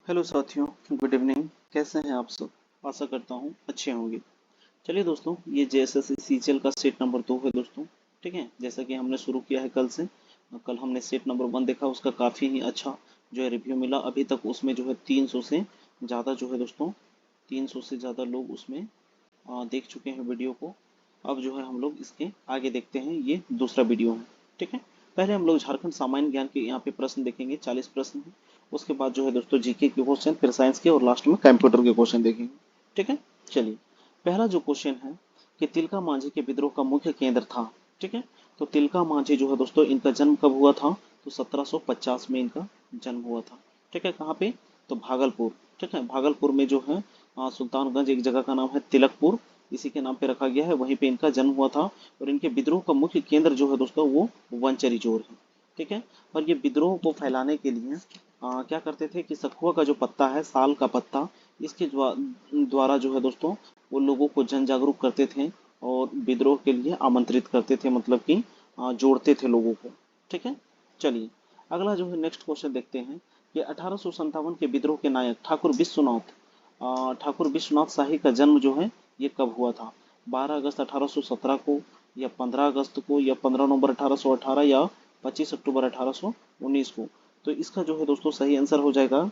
Hello साथियों, good evening. कैसे हैं आप सब? आशा करता हूँ अच्छे होंगे। चलिए दोस्तों, ये जेएसएससी सीजीएल का सेट नंबर 2 है दोस्तों। ठीक है, जैसा कि हमने शुरू किया है कल से। कल हमने सेट नंबर 1 देखा, उसका काफ़ी ही अच्छा जो है रिव्यू मिला। अभी तक उसमें जो है 300 से ज़्यादा जो है दोस्तों, 300 से ज़्यादा लोग उसमें देख चुके हैं वीडियो को। अब जो है हम लोग इसके आगे देखते हैं, ये दूसरा वीडियो है। ठीक है, पहले हम लोग झारखंड सामान्य ज्ञान के यहाँ पे प्रश्न देखेंगे, 40 प्रश्न हैं। उसके बाद जो है दोस्तों जीके के क्वेश्चन, फिर साइंस के और लास्ट में कंप्यूटर के क्वेश्चन देखेंगे। ठीक है, चलिए पहला जो क्वेश्चन है कि तिलका मांझी के विद्रोह का मुख्य केंद्र था। ठीक है, तो तिलका मांझी जो है दोस्तों, इनका जन्म कब हुआ था? तो 1750 में इनका जन्म हुआ था। ठीक है, कहाँ पे? तो भागलपुर। ठीक है, भागलपुर में जो है सुल्तानगंज एक जगह का नाम है तिलकपुर, इसी के नाम पे रखा गया है, वहीं पे इनका जन्म हुआ था। और इनके विद्रोह का मुख्य केंद्र जो है दोस्तों वो वंचरी जोर है। ठीक है, और ये विद्रोह को फैलाने के लिए क्या करते थे कि सखुआ का जो पत्ता है, साल का पत्ता, इसके द्वारा जो है दोस्तों वो लोगों को जन जागरूक करते थे और विद्रोह के लिए आमंत्रित करते थे, मतलब कि जोड़ते थे लोगों को। ठीक है, चलिए अगला जो है नेक्स्ट क्वेश्चन देखते हैं कि 1857 के विद्रोह के नायक ठाकुर विश्वनाथ शाही का जन्म जो है ये कब हुआ था? 12 अगस्त 1817 को, या 15 अगस्त को, या 15 नवंबर 1818, या 25 अक्टूबर 1819 को? तो इसका जो है दोस्तों सही आंसर हो जाएगा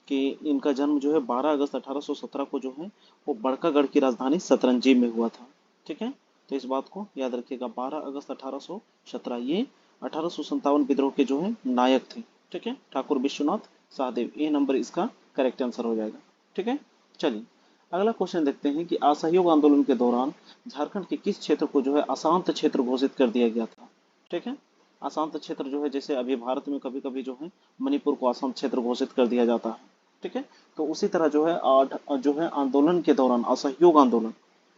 कि इनका जन्म जो है 12 अगस्त 1817 को जो है वो बड़कागढ़ की राजधानी सतरंजी में हुआ था। ठीक है, तो इस बात को याद रखिएगा, 12 अगस्त 1817। ये 1857 विद्रोह के जो है नायक थे। ठीक है, ठाकुर विश्वनाथ शाहदेव, ए नंबर इसका करेक्ट आंसर हो जाएगा। ठीक है, चलिए अगला क्वेश्चन देखते हैं कि असहयोग आंदोलन के दौरान झारखंड के किस क्षेत्र को जो है अशांत क्षेत्र घोषित कर दिया गया था? ठीक है, अशांत क्षेत्र जो है, जैसे अभी भारत में कभी कभी जो है मणिपुर को अशांत क्षेत्र घोषित कर दिया जाता है। ठीक है, तो उसी तरह जो है जो है आंदोलन के दौरान असहयोग आंदोलन,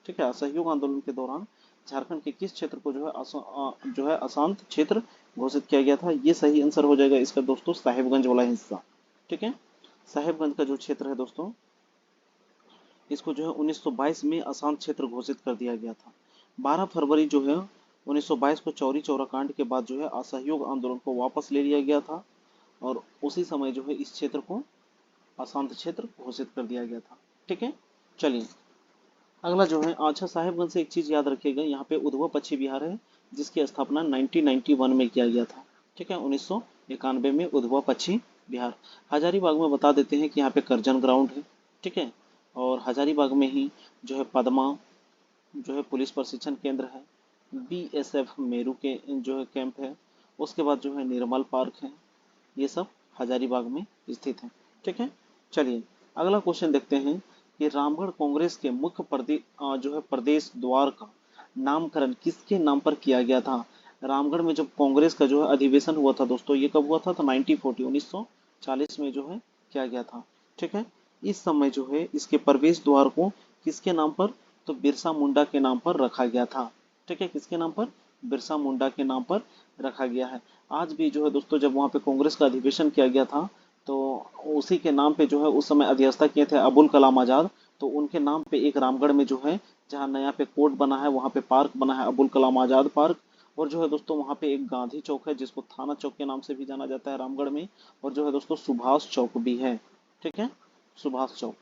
ठीक है, असहयोग आंदोलन के दौरान झारखंड के किस क्षेत्र को जो है जो है अशांत क्षेत्र घोषित किया गया था? ये सही आंसर हो जाएगा इसका दोस्तों, साहेबगंज वाला हिस्सा। ठीक है, साहेबगंज का जो क्षेत्र है दोस्तों, इसको जो है 1922 में अशांत क्षेत्र घोषित कर दिया गया था। 12 फरवरी जो है 1922 को चौरी चौरा कांड के बाद जो है असहयोग आंदोलन को वापस ले लिया गया था, और उसी समय जो है इस क्षेत्र को अशांत क्षेत्र घोषित कर दिया गया था। ठीक है, चलिए अगला जो है, अच्छा साहेबगंज से एक चीज याद रखिएगा, यहाँ पे उधवा पक्षी विहार है जिसकी स्थापना 1991 में किया गया था। ठीक है, 1991 में उधवा पक्षी विहार। हजारीबाग में बता देते हैं कि यहाँ पे करजन ग्राउंड है। ठीक है, और हजारीबाग में ही जो है पदमा जो है पुलिस प्रशिक्षण केंद्र है। बीएसएफ मेरू के जो है कैंप है। उसके बाद जो है निर्मल पार्क है। ये सब हजारीबाग में स्थित है। ठीक है, चलिए अगला क्वेश्चन देखते हैं कि रामगढ़ कांग्रेस के मुख्य जो है प्रदेश द्वार का नामकरण किसके नाम पर किया गया था? रामगढ़ में जब कांग्रेस का जो है अधिवेशन हुआ था दोस्तों, ये कब हुआ था? तो 1940 में जो है किया गया था। ठीक है, इस समय जो है इसके प्रवेश द्वार को किसके नाम पर? तो बिरसा मुंडा के नाम पर रखा गया था। ठीक है, किसके नाम पर? बिरसा मुंडा के नाम पर रखा गया है। आज भी जो है दोस्तों, जब वहाँ पे कांग्रेस का अधिवेशन किया गया था, तो उसी के नाम पे जो है उस समय अध्यक्षता किए थे अबुल कलाम आजाद। तो उनके नाम पे एक रामगढ़ में जो है, जहाँ नया पे कोर्ट बना है, वहाँ पे पार्क बना है अबुल कलाम आजाद पार्क। और जो है दोस्तों वहाँ पे एक गांधी चौक है जिसको थाना चौक के नाम से भी जाना जाता है रामगढ़ में। और जो है दोस्तों सुभाष चौक भी है। ठीक है, सुभाष चौक।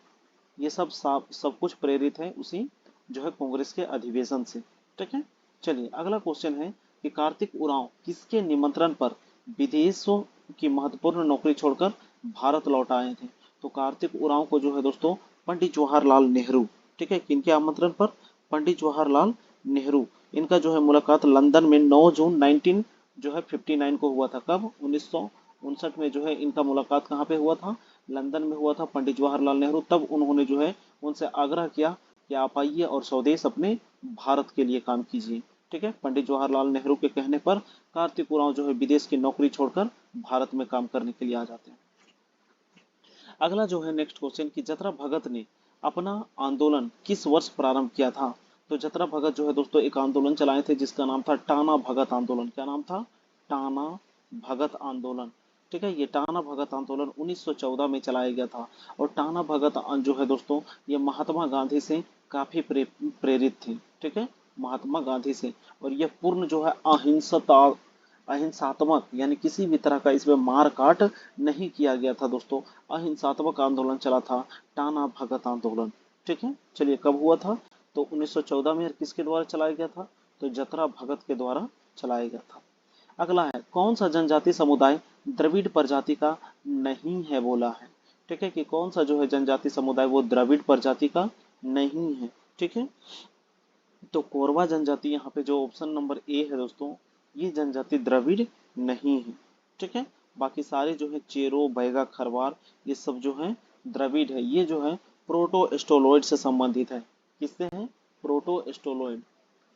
ये सब कुछ प्रेरित है उसी जो है कांग्रेस के अधिवेशन से। ठीक है, चलिए अगला क्वेश्चन है कि कार्तिक उरांव किसके निमंत्रण पर विदेशों की महत्वपूर्ण नौकरी छोड़कर भारत लौट आए थे? तो कार्तिक उरांव को जो है दोस्तों पंडित जवाहरलाल नेहरू, ठीक है, किनके आमंत्रण पर? पंडित जवाहरलाल नेहरू। इनका जो है मुलाकात लंदन में 9 जून 19 जो है 59 को हुआ था। कब? 1959 में जो है इनका मुलाकात कहाँ पे हुआ था? लंदन में हुआ था, पंडित जवाहरलाल नेहरू। तब उन्होंने जो है उनसे आग्रह किया कि आप आइए और स्वदेश अपने भारत के लिए काम कीजिए। ठीक है, पंडित जवाहरलाल नेहरू के कहने पर कार्तिक उरांव जो है विदेश की नौकरी छोड़कर भारत में काम करने के लिए आ जाते हैं। अगला जो है नेक्स्ट क्वेश्चन कि जतरा भगत ने अपना आंदोलन किस वर्ष प्रारंभ किया था? तो जतरा भगत जो है दोस्तों एक आंदोलन चलाए थे जिसका नाम था टाना भगत आंदोलन। क्या नाम था? टाना भगत आंदोलन। ठीक है, ये टाना भगत आंदोलन 1914 में चलाया गया था। और टाना भगत जो है दोस्तों, ये महात्मा गांधी से काफी प्रेरित थे। ठीक है, महात्मा गांधी से। और यह पूर्ण जो है अहिंसता अहिंसात्मक यानी किसी भी तरह का इसमें मार काट नहीं किया गया था दोस्तों। अहिंसात्मक आंदोलन चला था, टाना भगत आंदोलन। ठीक है, चलिए कब हुआ था? तो 1914 में किसके द्वारा चलाया गया था? तो जतरा भगत के द्वारा चलाया गया था। अगला है, कौन सा जनजाति समुदाय द्रविड़ प्रजाति का नहीं है बोला है? ठीक है, कि कौन सा जो है जनजाति समुदाय वो द्रविड़ प्रजाति का नहीं है। ठीक है, तो कोरवा जनजाति यहाँ पे जो ऑप्शन नंबर ए है दोस्तों, ये जनजाति द्रविड़ नहीं है। ठीक है, बाकी सारे जो है चेरो, बैगा, खरवार, ये सब जो है द्रविड़ है। ये जो है प्रोटो एस्टोलॉइड से संबंधित है। किससे है? प्रोटो एस्टोलॉइड।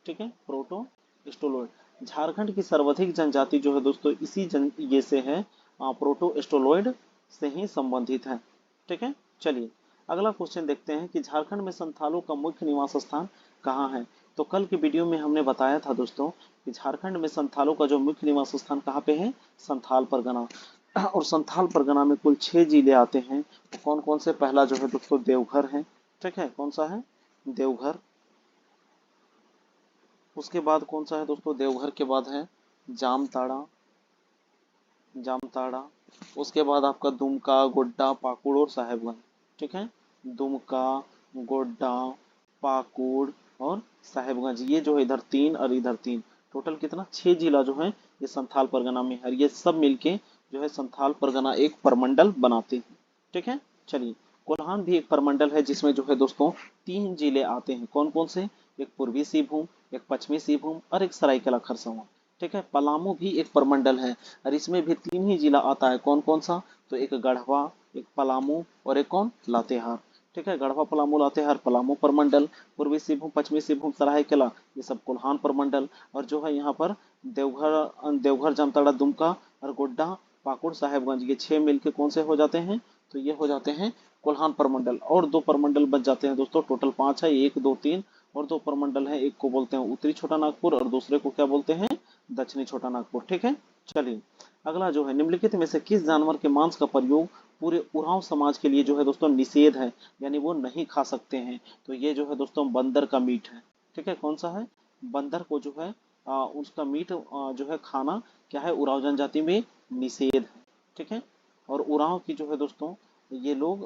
ठीक है, प्रोटो एस्टोलॉइड। झारखंड की सर्वाधिक जनजाति जो है दोस्तों इसी ये से है, प्रोटो एस्टोलॉइड से ही संबंधित है। ठीक है, चलिए अगला क्वेश्चन देखते हैं कि झारखंड में संथालों का मुख्य निवास स्थान कहाँ है? तो कल के वीडियो में हमने बताया था दोस्तों कि झारखंड में संथालों का जो मुख्य निवास स्थान कहाँ पे है? संथाल परगना। और संथाल परगना में कुल 6 जिले आते हैं। तो कौन कौन से? पहला जो है दोस्तों देवघर है। ठीक है, कौन सा है? देवघर। उसके बाद कौन सा है दोस्तों? देवघर के बाद है जामताड़ा। जामताड़ा। उसके बाद आपका दुमका, गोड्डा, पाकुड़ और साहेबगंज। ठीक है, दुमका, गोड्डा, पाकुड़ और साहेबगंज, ये जो है इधर 3 और इधर 3, टोटल कितना? 6 जिला जो है ये संथाल परगना में है। ये सब मिलके जो है संथाल परगना एक परमंडल बनाते हैं। ठीक है, चलिए कोल्हान भी एक परमंडल है जिसमें जो है दोस्तों 3 जिले आते हैं। कौन कौन से? एक पूर्वी सिंहभूम, एक पश्चिमी सिंहभूम और एक सरायकेला खरसावां। ठीक है, पलामू भी एक परमंडल है और इसमें भी 3 ही जिला आता है। कौन कौन सा? तो एक गढ़वा, एक पलामू और एक कौन? लातेहार। ठीक है, गढ़वा, पलामू, लातेहार, पलामू परमंडल। पूर्वी सिंहभूम, पश्चिमी सिंहभूम, सरायकेला, ये सब कोल्हान परमंडल। और जो है यहाँ पर देवघर, जामताड़ा, दुमका और गोड्डा, पाकुड़, साहेबगंज, ये 6 मिलके कौन से हो जाते हैं? तो ये हो जाते हैं कोल्हान परमंडल। और 2 परमंडल बच जाते हैं दोस्तों, टोटल 5 है, 1, 2, 3 और 2 परमंडल है। एक को बोलते हैं उत्तरी छोटा नागपुर और दूसरे को क्या बोलते हैं? दक्षिणी छोटा नागपुर। ठीक है, चलिए अगला जो है, निम्नलिखित में से किस जानवर के मांस का प्रयोग पूरे उरांव समाज के लिए जो है दोस्तों निषेध है, यानी वो नहीं खा सकते हैं? तो ये जो है दोस्तों बंदर का मीट है। ठीक है, कौन सा है? बंदर को जो है उसका मीट जो है खाना क्या है? उरांव जनजाति में निषेध है। ठीक है, और उरांव की जो है दोस्तों, ये लोग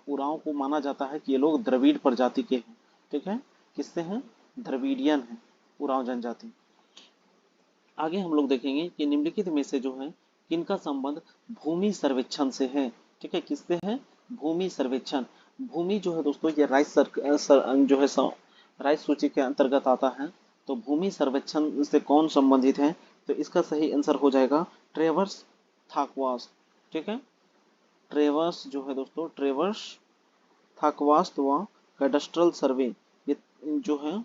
उरांव को माना जाता है कि ये लोग द्रविड़ प्रजाति के हैं। ठीक है, किससे हैं? द्रविडियन है उरांव जनजाति। आगे हम लोग देखेंगे कि निम्नलिखित में से जो है किनका संबंध भूमि सर्वेक्षण से है? ठीक है, किससे है? भूमि सर्वेक्षण। भूमि जो है दोस्तों ये जो है राइस सूची के अंतर्गत आता है। तो भूमि सर्वेक्षण से कौन संबंधित है? तो इसका सही आंसर हो जाएगा ट्रेवर्स थाकवास। ठीक है, ट्रेवर्स जो है दोस्तों, ट्रेवर्स थाकवास व कैडस्ट्रल सर्वे, ये जो है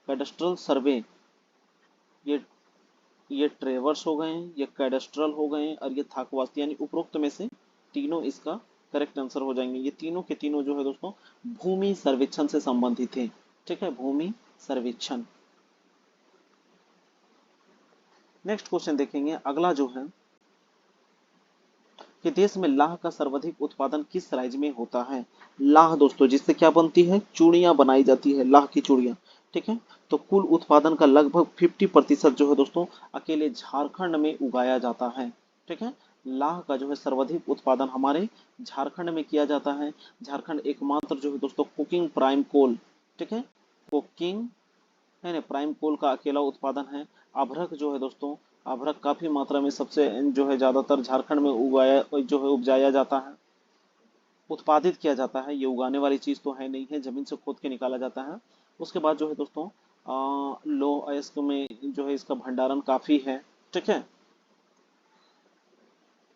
कैडस्ट्रल सर्वे, ये ये ट्रेवर्स हो गए, ये कैडस्ट्रल हो गए और ये थाकवास्ती, यानी उपरोक्त में से तीनों इसका करेक्ट आंसर हो जाएंगे। ये तीनों के तीनों जो है दोस्तों भूमि सर्वेक्षण से संबंधित है। ठीक है, भूमि सर्वेक्षण। नेक्स्ट क्वेश्चन देखेंगे, अगला जो है कि देश में लाह का सर्वाधिक उत्पादन किस राज्य में होता है? लाह दोस्तों जिससे क्या बनती है? चूड़ियां बनाई जाती है, लाह की चूड़ियां। ठीक है, तो कुल उत्पादन का लगभग 50% जो है दोस्तों अकेले झारखंड में उगाया जाता है। ठीक है, लाह का जो है सर्वाधिक उत्पादन हमारे झारखंड में किया जाता है। झारखंड एकमात्र जो है दोस्तों कुकिंग प्राइम कोल, ठीक है, कुकिंग है ना, प्राइम कोल का अकेला उत्पादन है। अभ्रक जो है दोस्तों, अभ्रक काफी मात्रा में सबसे जो है ज्यादातर झारखंड में उगाया जो है उपजाया जाता है, उत्पादित किया जाता है। ये उगाने वाली चीज तो है नहीं है, जमीन से खोद के निकाला जाता है। उसके बाद जो है दोस्तों लो अयस्क में जो है इसका भंडारण काफी है। ठीक है,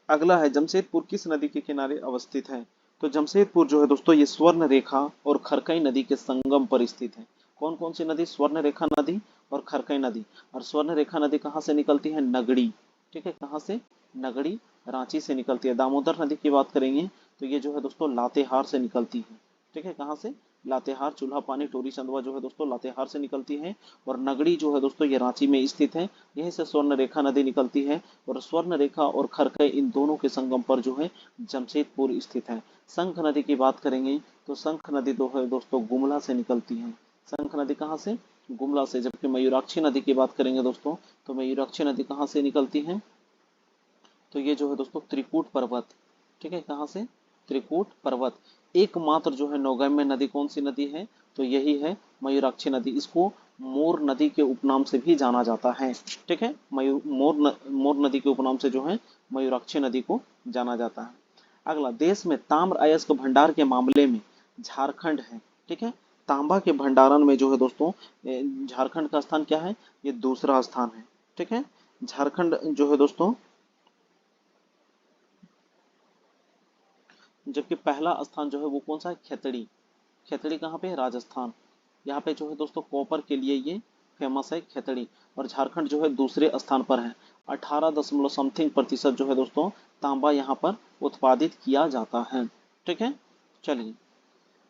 अगला है जमशेदपुर किस नदी के किनारे अवस्थित है? तो जमशेदपुर जो है दोस्तों ये स्वर्ण रेखा और खरकई नदी के संगम पर स्थित है। कौन कौन सी नदी? स्वर्ण रेखा नदी और खरकई नदी। और स्वर्ण रेखा नदी कहाँ से निकलती है? नगड़ी। ठीक है, कहाँ से? नगड़ी, रांची से निकलती है। दामोदर नदी की बात करेंगे तो ये जो है दोस्तों लातेहार से निकलती है। ठीक है, कहाँ से? लातेहार, चूल्हा पानी, टोरी चंदवा जो है दोस्तों लातेहार से निकलती है। और नगड़ी जो है दोस्तों ये रांची में स्थित है, यहीं से स्वर्ण रेखा नदी निकलती है। और स्वर्ण रेखा और खरकई इन दोनों के संगम पर जो है जमशेदपुर स्थित है। शंख नदी की बात करेंगे तो शंख नदी तो है दोस्तों गुमला से निकलती है। शंख नदी कहाँ से? गुमला से। जबकि मयूराक्षी नदी की बात करेंगे दोस्तों, तो मयूराक्षी नदी कहाँ से निकलती है, तो ये जो है दोस्तों त्रिकूट पर्वत, ठीक है, कहाँ से, त्रिकूट पर्वत। एकमात्र जो है नौगम्य नदी कौन सी नदी है, तो यही है मयूराक्षी नदी। इसको मोर नदी के उपनाम से भी जाना जाता है, ठीक है, मोर नदी के उपनाम से जो है मयूराक्षी नदी को जाना जाता है। अगला, देश में ताम्र अयस्क भंडार के मामले में झारखंड है, ठीक है। तांबा के भंडारण में जो है दोस्तों झारखंड का स्थान क्या है, ये दूसरा स्थान है, ठीक है। झारखंड जो है दोस्तों, जबकि पहला स्थान जो है वो कौन सा है, खेतड़ी। खेतड़ी कहाँ पे है, राजस्थान। यहाँ पे जो है दोस्तों कॉपर के लिए ये फेमस है खेतड़ी। और झारखंड जो है दूसरे स्थान पर है। 18 दशमलव समथिंग प्रतिशत जो है दोस्तों तांबा यहाँ पर उत्पादित किया जाता है, ठीक है। चलिए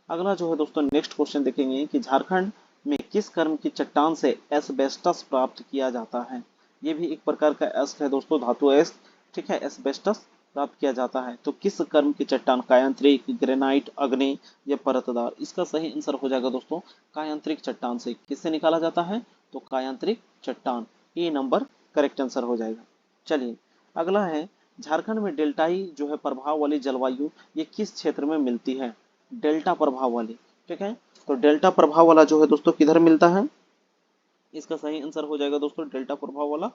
अगला जो है दोस्तों नेक्स्ट क्वेश्चन देखेंगे कि झारखंड में किस कर्म की चट्टान से एस्बेस्टस प्राप्त किया जाता है। ये भी एक प्रकार का एस्क है दोस्तों, धातु एस्क, ठीक है, एस्बेस्टस प्राप्त किया जाता है। तो किस कर्म की चट्टान, कायांत्रिक, ग्रेनाइट, अग्नि या परतदार। इसका सही आंसर हो जाएगा दोस्तों कायांत्रिक चट्टान से। किससे निकाला जाता है, तो कायांत्रिक चट्टान, ए नंबर करेक्ट आंसर हो जाएगा। चलिए अगला है, झारखंड में डेल्टाई जो है प्रभाव वाली जलवायु ये किस क्षेत्र में मिलती है, डेल्टा प्रभाव वाली, ठीक है। तो डेल्टा प्रभाव वाला जो है दोस्तों किधर मिलता है, इसका सही आंसर हो जाएगा दोस्तों डेल्टा प्रभाव वाला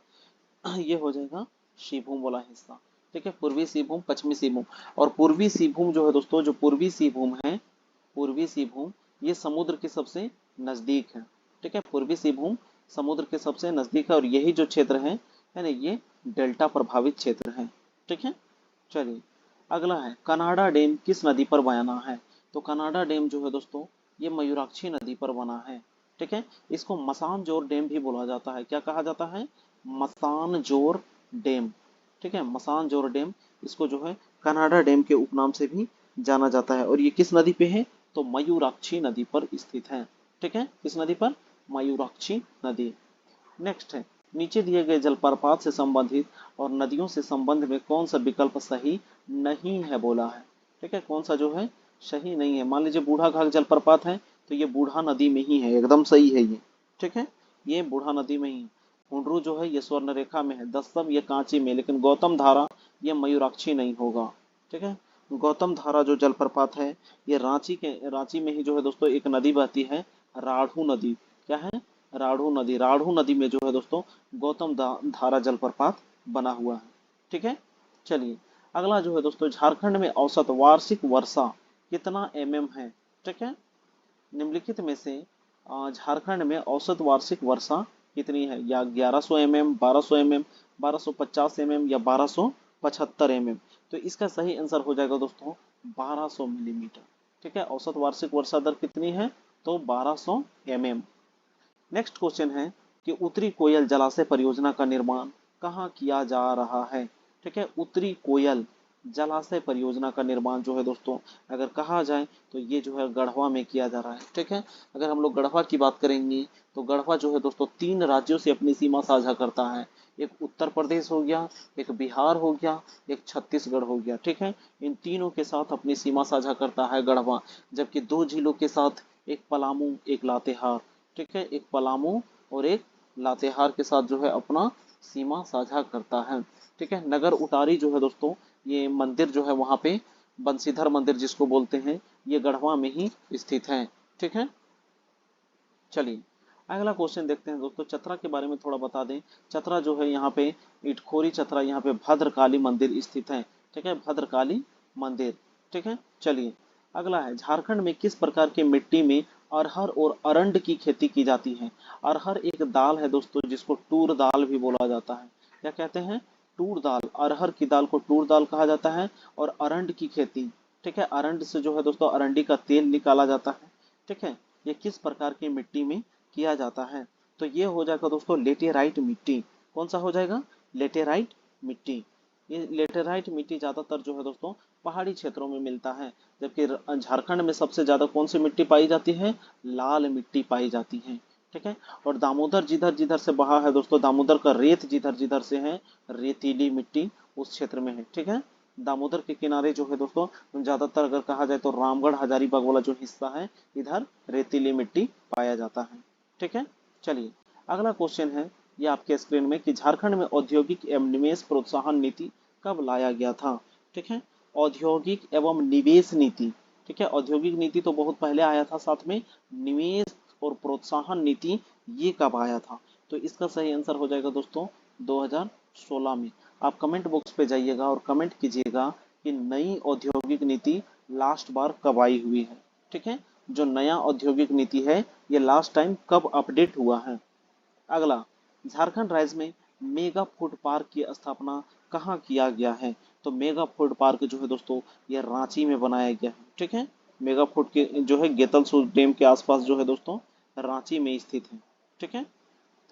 ये हो जाएगा शिवभूम वाला हिस्सा, ठीक है, पूर्वी सिंहभूम, पश्चिमी सिंहभूम। और पूर्वी सिंहभूम जो है दोस्तों, जो पूर्वी सिंहभूम है, पूर्वी सिंहभूम ये समुद्र के सबसे नजदीक है, ठीक है, पूर्वी सिंहभूम समुद्र के सबसे नजदीक है। और यही जो क्षेत्र है ना, ये डेल्टा प्रभावित क्षेत्र है, ठीक है। चलिए अगला है, कनाडा डैम किस नदी पर बना है। तो कनाडा डैम जो है दोस्तों ये मयूराक्षी नदी पर बना है, ठीक है। इसको मसानजोर डैम भी बोला जाता है। क्या कहा जाता है, मसानजोर डैम, ठीक है, मसानजोर डैम। इसको जो है कनाडा डैम के उपनाम से भी जाना जाता है। और ये किस नदी पे है, तो मयूराक्षी नदी पर स्थित है, ठीक है, किस नदी पर, मयूराक्षी नदी। नेक्स्ट है, नीचे दिए गए जलप्रपात से संबंधित और नदियों से संबंध में कौन सा विकल्प सही नहीं है बोला है, ठीक है, कौन सा जो है सही नहीं है। मान लीजिए बूढ़ा घाघ जलप्रपात है, तो ये बूढ़ा नदी में ही है, एकदम सही है ये, ठीक है, ये बूढ़ा नदी में ही है। हुंडरू जो है ये स्वर्ण रेखा में है, दस्सम ये कांची में, लेकिन गौतम धारा ये मयूराक्षी नहीं होगा, ठीक है। गौतम धारा जो जलप्रपात है ये रांची में ही जो है दोस्तों एक नदी बहती है, राढ़ू नदी। क्या है, राढ़ू नदी। राढ़ू नदी में जो है दोस्तों गौतम धारा जलप्रपात बना हुआ है, ठीक है। चलिए अगला जो है दोस्तों, झारखंड में औसत वार्षिक वर्षा कितना है, ठीक है। निम्नलिखित में से झारखंड में औसत वार्षिक वर्षा कितनी है, या 1100 mm, 1200 mm, 1250 mm या 1275 mm। तो इसका सही आंसर हो जाएगा दोस्तों 1200 मिलीमीटर, ठीक है। औसत वार्षिक वर्षा दर कितनी है, तो 1200 mm। नेक्स्ट क्वेश्चन है कि उत्तरी कोयल जलाशय परियोजना का निर्माण कहाँ किया जा रहा है, ठीक है। उत्तरी कोयल जलाशय परियोजना का निर्माण जो है दोस्तों अगर कहा जाए तो ये जो है गढ़वा में किया जा रहा है, ठीक है। अगर हम लोग गढ़वा की बात करेंगे तो गढ़वा जो है दोस्तों 3 राज्यों से अपनी सीमा साझा करता है। एक उत्तर प्रदेश हो गया, एक बिहार हो गया, एक छत्तीसगढ़ हो गया, ठीक है। इन तीनों के साथ अपनी सीमा साझा करता है गढ़वा। जबकि 2 जिलों के साथ, एक पलामू, एक लातेहार, ठीक है, एक पलामू और एक लातेहार के साथ जो है अपना सीमा साझा करता है, ठीक है। नगर उटारी जो है दोस्तों ये मंदिर जो है वहां पे बंशीधर मंदिर जिसको बोलते हैं, ये गढ़वा में ही स्थित है, ठीक है। चलिए अगला क्वेश्चन देखते हैं दोस्तों, चतरा के बारे में थोड़ा बता दें। चतरा जो है यहाँ पे इटखोरी चतरा, यहाँ पे भद्रकाली मंदिर स्थित है, ठीक है, भद्रकाली मंदिर, ठीक है। चलिए अगला है, झारखंड में किस प्रकार की मिट्टी में अरहर और अरंड की खेती की जाती है। अरहर एक दाल है दोस्तों जिसको तूर दाल भी बोला जाता है। क्या कहते हैं, तूर दाल। अरहर की दाल को तूर दाल कहा जाता है। और अरंड की खेती, ठीक है, अरंड से जो है दोस्तों अरंडी का तेल निकाला जाता है, ठीक है। ये किस प्रकार की मिट्टी में किया जाता है, तो ये हो जाएगा दोस्तों लेटेराइट मिट्टी। कौन सा हो जाएगा, लेटेराइट मिट्टी। ये लेटेराइट मिट्टी ज्यादातर जो है दोस्तों पहाड़ी क्षेत्रों में मिलता है। जबकि झारखंड में सबसे ज्यादा कौन सी मिट्टी पाई जाती है, लाल मिट्टी पाई जाती है, ठीक है। और दामोदर जिधर जिधर से बहा है दोस्तों, दामोदर का रेत जिधर जिधर से है, रेतीली मिट्टी उस क्षेत्र में है, ठीक है। दामोदर के किनारे जो है दोस्तों ज्यादातर अगर कहा जाए तो रामगढ़ हजारीबाग वाला जो हिस्सा है, इधर रेतीली मिट्टी पाया जाता है, ठीक है। चलिए अगला क्वेश्चन है ये आपके स्क्रीन में कि झारखंड में औद्योगिक एवं निवेश प्रोत्साहन नीति कब लाया गया था। ठीक है, औद्योगिक एवं निवेश नीति। ठीक है, औद्योगिक नीति तो बहुत पहले आया था, साथ में निवेश और प्रोत्साहन नीति ये कब आया था। तो इसका सही आंसर हो जाएगा दोस्तों 2016 में। आप कमेंट बॉक्स पे जाइएगा और कमेंट कीजिएगा कि नई औद्योगिक नीति लास्ट बार कब आई हुई है। ठीक है, जो नया औद्योगिक नीति है ये लास्ट टाइम कब अपडेट हुआ है। अगला, झारखंड राज्य में मेगा फूड पार्क की स्थापना कहाँ किया गया है। तो मेगा फूड पार्क जो है दोस्तों ये रांची में बनाया गया है। ठीक है, मेगा फूड के जो है गेतलसूर डैम के आसपास जो है दोस्तों रांची में स्थित है। ठीक है,